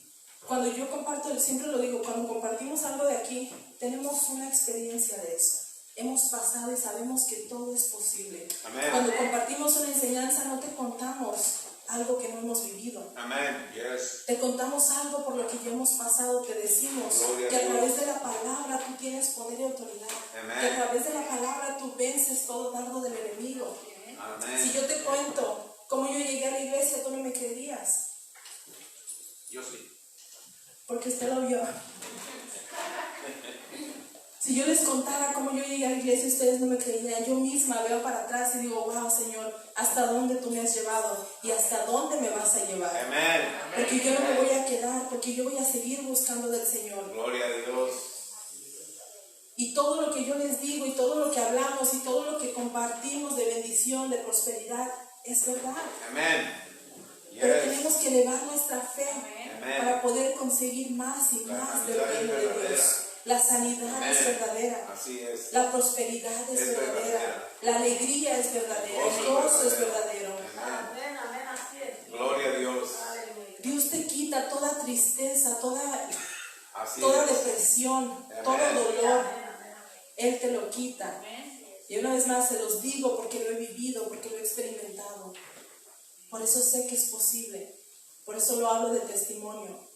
cuando yo comparto, siempre lo digo, cuando compartimos algo de aquí, tenemos una experiencia de eso. Hemos pasado y sabemos que todo es posible. Amén. Cuando compartimos una enseñanza, no te contamos algo que no hemos vivido. Amén. Yes. Te contamos algo por lo que ya hemos pasado. Te decimos que a través de la palabra tú tienes poder y autoridad. Amén. Que a través de la palabra tú vences todo dardo del enemigo. Amén. Si yo te cuento cómo yo llegué a la iglesia, tú no me creerías. Yo sí. Porque usted lo vio. Si yo les contara cómo yo llegué a la iglesia, ustedes no me creerían. Yo misma veo para atrás y digo, wow, Señor, ¿hasta dónde tú me has llevado? ¿Y hasta dónde me vas a llevar? Amén. Porque yo no me voy a quedar, porque yo voy a seguir buscando del Señor. Gloria a Dios. Y todo lo que yo les digo, y todo lo que hablamos, y todo lo que compartimos de bendición, de prosperidad, es verdad. Amén. Pero Yes. tenemos que elevar nuestra fe Amén. para poder conseguir más y más del reino de Dios. La sanidad Amén. es verdadera. Así es. La prosperidad es verdadera. La alegría es verdadera. El gozo es verdadero. Amén. Amén, así es. Gloria a Dios. Dios te quita toda tristeza, toda Así es. depresión, Amén. todo dolor. Amén. Él te lo quita. Amén. Y una vez más se los digo porque lo he vivido, porque lo he experimentado. Por eso sé que es posible. Por eso lo hablo de testimonio.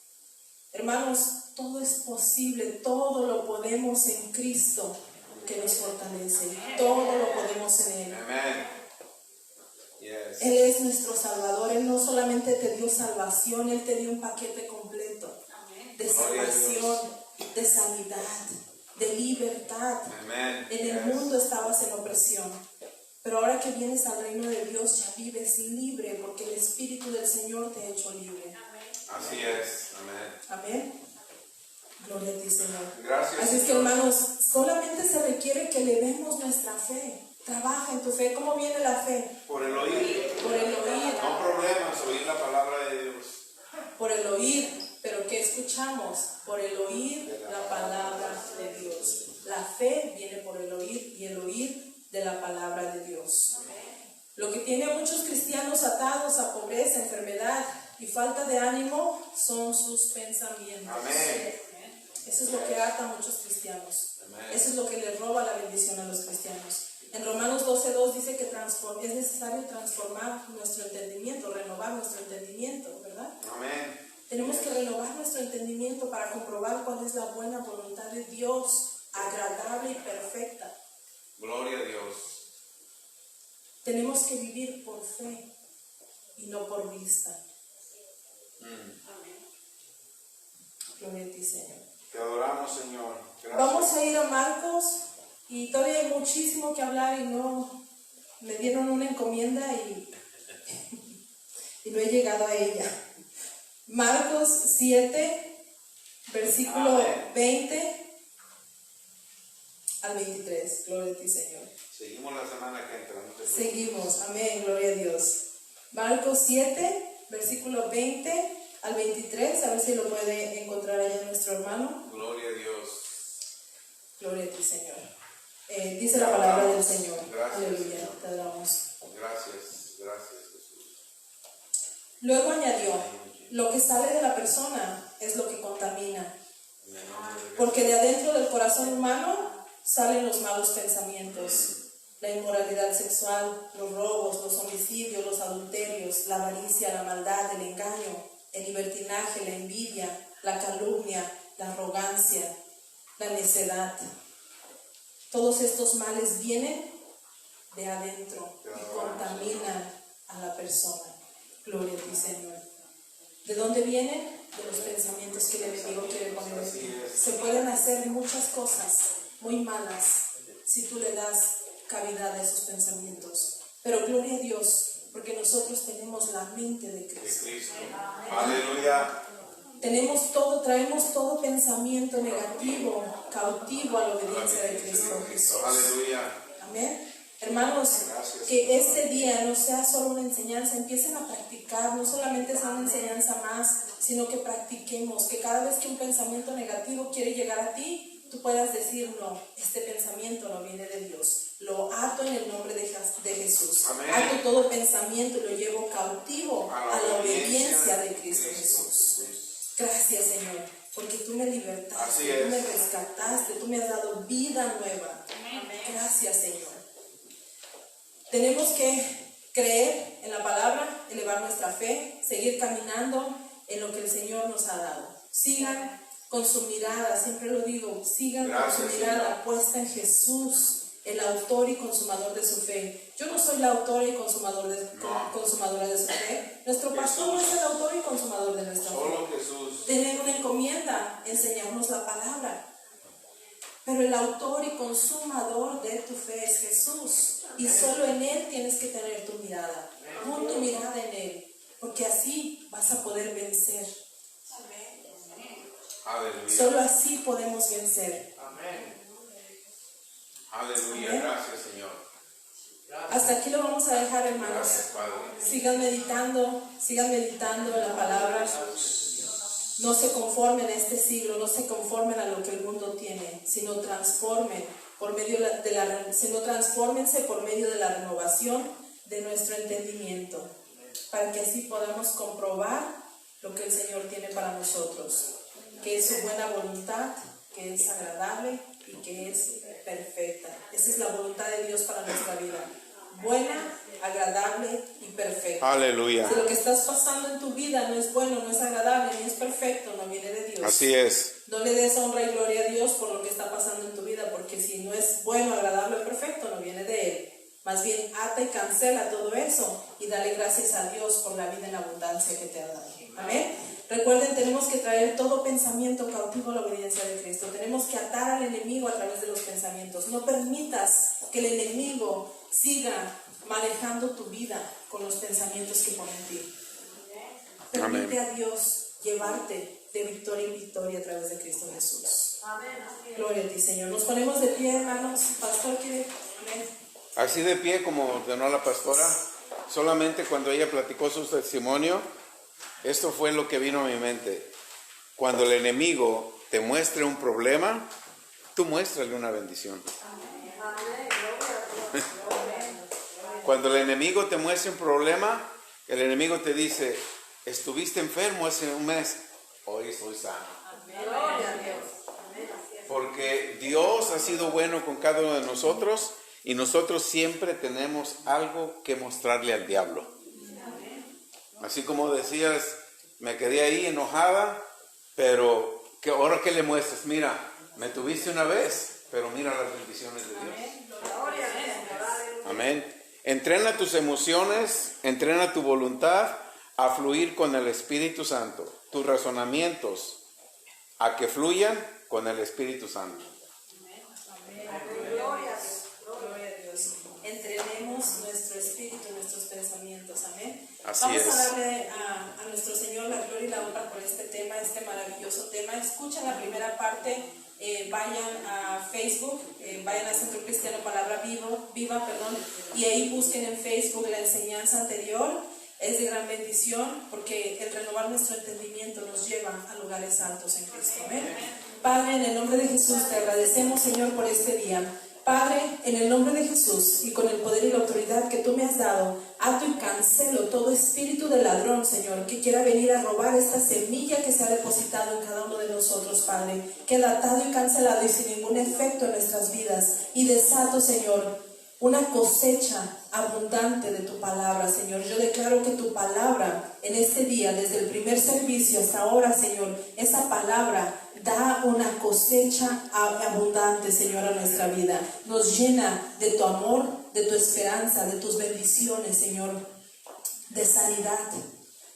Hermanos, todo es posible, todo lo podemos en Cristo que nos fortalece. Todo lo podemos en Él. Amén. Yes. Él es nuestro Salvador. Él no solamente te dio salvación, Él te dio un paquete completo Amén. de Gloria a salvación, de sanidad, de libertad. Amén. En el Yes. mundo estabas en opresión, pero ahora que vienes al reino de Dios ya vives libre porque el Espíritu del Señor te ha hecho libre. Así es. Amén. Amén. Gloria a ti, Señor. Gracias. Así es que, Señor. hermanos, solamente se requiere que elevemos nuestra fe. Trabaja en tu fe. ¿Cómo viene la fe? Por el oír. Por el oír. No problemas, oír la palabra de Dios. Por el oír. ¿Pero qué escuchamos? Por el oír la palabra de Dios. La fe viene por el oír y el oír de la palabra de Dios. Lo que tiene a muchos cristianos atados a pobreza, enfermedad y falta de ánimo son sus pensamientos. Amén. Eso es lo que ata a muchos cristianos. Amén. Eso es lo que les roba la bendición a los cristianos. En Romanos 12:2 dice que es necesario transformar nuestro entendimiento, renovar nuestro entendimiento, ¿verdad? Amén. Tenemos que renovar nuestro entendimiento para comprobar cuál es la buena voluntad de Dios, agradable y perfecta. Gloria a Dios. Tenemos que vivir por fe y no por vista. Gloria a ti, Señor. Te adoramos, Señor. Gracias. Vamos a ir a Marcos y todavía hay muchísimo que hablar y no me dieron una encomienda y no he llegado a ella. Marcos 7, versículo Amén. 20 al 23. Gloria a ti, Señor. Seguimos la semana que entra. No te Seguimos. Amén. Gloria a Dios. Marcos 7, versículo 20 al 23, a ver si lo puede encontrar allá nuestro hermano. Gloria a Dios. Gloria a ti, Señor. Dice la palabra del Señor. Gracias, Aleluya, Señor. te damos. Gracias, gracias Jesús. Luego añadió, lo que sale de la persona es lo que contamina, En el nombre de Jesús. porque de adentro del corazón humano salen los malos pensamientos, la inmoralidad sexual, los robos, los homicidios, los adulterios, la avaricia, la maldad, el engaño, el libertinaje, la envidia, la calumnia, la arrogancia, la necedad. Todos estos males vienen de adentro y contaminan a la persona. Gloria a ti, Señor. ¿De dónde vienen? De los pensamientos que el enemigo quiere poner en ti. Se pueden hacer muchas cosas muy malas si tú le das cavidad a esos pensamientos. Pero gloria a Dios, porque nosotros tenemos la mente de De Cristo. Cristo. Aleluya. Traemos todo pensamiento negativo cautivo a la obediencia de Cristo Jesús. Aleluya. Amén. Hermanos, que este día no sea solo una enseñanza, empiecen a practicar, no solamente sea una enseñanza más, sino que practiquemos, que cada vez que un pensamiento negativo quiere llegar a ti, tú puedas decir, no, este pensamiento no viene de Dios. Lo ato en el nombre de Jesús. Amén. Ato todo pensamiento y lo llevo cautivo a la obediencia de Cristo Jesús. Gracias, Señor, porque tú me libertaste, tú me rescataste, tú me has dado vida nueva. Gracias, Señor. Tenemos que creer en la palabra, elevar nuestra fe, seguir caminando en lo que el Señor nos ha dado. Sigan con su mirada, siempre lo digo, sigan con su mirada puesta en Jesús, el autor y consumador de su fe. Yo no soy la autora y consumadora de su fe. Nuestro pastor no es el autor y consumador de nuestra fe. Solo Jesús. Tener una encomienda, enseñarnos la palabra. Pero el autor y consumador de tu fe es Jesús. Y solo en Él tienes que tener tu mirada. Pon tu mirada en Él. Porque así vas a poder vencer. Aleluya. Solo así podemos vencer. Aleluya. Amén. Gracias, Señor. Hasta aquí lo vamos a dejar, hermanos. Gracias, Padre. Sigan meditando en la palabra. No se conformen a este siglo, no se conformen a lo que el mundo tiene, sino transfórmense por medio de la renovación de nuestro entendimiento, para que así podamos comprobar lo que el Señor tiene para nosotros, que es su buena voluntad, que es agradable y que es perfecta. Esa es la voluntad de Dios para nuestra vida. Buena, agradable y perfecta. Aleluya. Si lo que estás pasando en tu vida no es bueno, no es agradable, ni es perfecto, no viene de Dios. Así es. No le des honra y gloria a Dios por lo que está pasando en tu vida, porque si no es bueno, agradable o perfecto, no viene de Él. Más bien, ata y cancela todo eso y dale gracias a Dios por la vida en abundancia que te ha dado. Amén. Recuerden, tenemos que traer todo pensamiento cautivo a la obediencia de Cristo. Tenemos que atar al enemigo a través de los pensamientos. No permitas que el enemigo siga manejando tu vida con los pensamientos que pone en ti. Permite a Dios llevarte de victoria en victoria a través de Cristo Jesús. Gloria a ti, Señor. Nos ponemos de pie, hermanos. Pastor, ¿quiere? Amén. Así de pie como ordenó la pastora, solamente cuando ella platicó su testimonio, esto fue lo que vino a mi mente. Cuando el enemigo te muestre un problema, tú muéstrale una bendición. Cuando el enemigo te muestre un problema, el enemigo te dice, estuviste enfermo hace un mes, hoy estoy sano. Porque Dios ha sido bueno con cada uno de nosotros y nosotros siempre tenemos algo que mostrarle al diablo. Así como decías, me quedé ahí enojada, pero ahora que le muestras, mira, me tuviste una vez, pero mira las bendiciones de Dios. Amén. Entrena tus emociones, entrena tu voluntad a fluir con el Espíritu Santo, tus razonamientos a que fluyan con el Espíritu Santo. Gloria a Dios. Entrenemos nuestro espíritu, nuestros pensamientos. Amén. Así Vamos es. a darle a nuestro Señor la gloria y la honra por este tema, este maravilloso tema. Escuchen la primera parte. Vayan a Facebook, vayan a Centro Cristiano Palabra Viva, y ahí busquen en Facebook la enseñanza anterior. Es de gran bendición porque el renovar nuestro entendimiento nos lleva a lugares altos en Cristo. Amén. Padre, en el nombre de Jesús te agradecemos, Señor, por este día. Padre, en el nombre de Jesús y con el poder y la autoridad que tú me has dado, ato y cancelo todo espíritu de ladrón, Señor, que quiera venir a robar esta semilla que se ha depositado en cada uno de nosotros, Padre. Queda atado y cancelado y sin ningún efecto en nuestras vidas. Y desato, Señor, una cosecha abundante de tu palabra, Señor. Yo declaro que tu palabra en este día, desde el primer servicio hasta ahora, Señor, esa palabra da una cosecha abundante, Señor, a nuestra vida. Nos llena de tu amor, de tu esperanza, de tus bendiciones, Señor, de sanidad,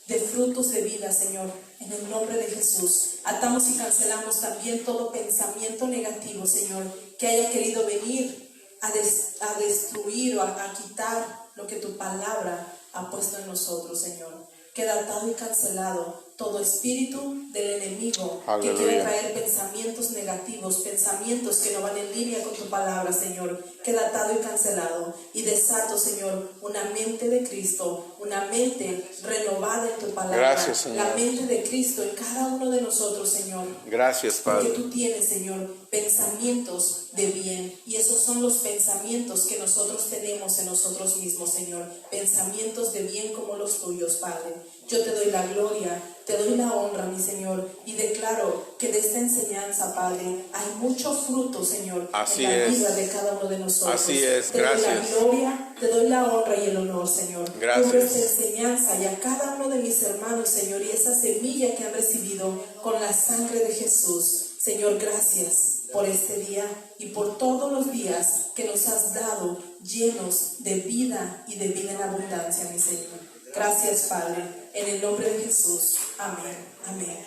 de frutos de vida, Señor, en el nombre de Jesús. Atamos y cancelamos también todo pensamiento negativo, Señor, que haya querido venir a destruir o a quitar lo que tu palabra ha puesto en nosotros, Señor. Queda atado y cancelado todo espíritu del enemigo. Aleluya. Que quiere traer pensamientos negativos, pensamientos que no van en línea con tu palabra, Señor. Queda atado y cancelado. Y desato, Señor, una mente de Cristo, una mente renovada en tu palabra. Gracias, Señor. La mente de Cristo en cada uno de nosotros, Señor. Gracias, Padre. Porque tú tienes, Señor, pensamientos de bien. Y esos son los pensamientos que nosotros tenemos en nosotros mismos, Señor. Pensamientos de bien como los tuyos, Padre. Yo te doy la gloria, te doy la honra, mi Señor, y declaro que de esta enseñanza, Padre, hay mucho fruto, Señor, así en la es. Vida de cada uno de nosotros. Así es, te gracias. Te doy la gloria, te doy la honra y el honor, Señor. Gracias. Por esta enseñanza y a cada uno de mis hermanos, Señor, y esa semilla que han recibido con la sangre de Jesús. Señor, gracias por este día y por todos los días que nos has dado llenos de vida y de vida en abundancia, mi Señor. Gracias, Padre, en el nombre de Jesús. Amén. Amén.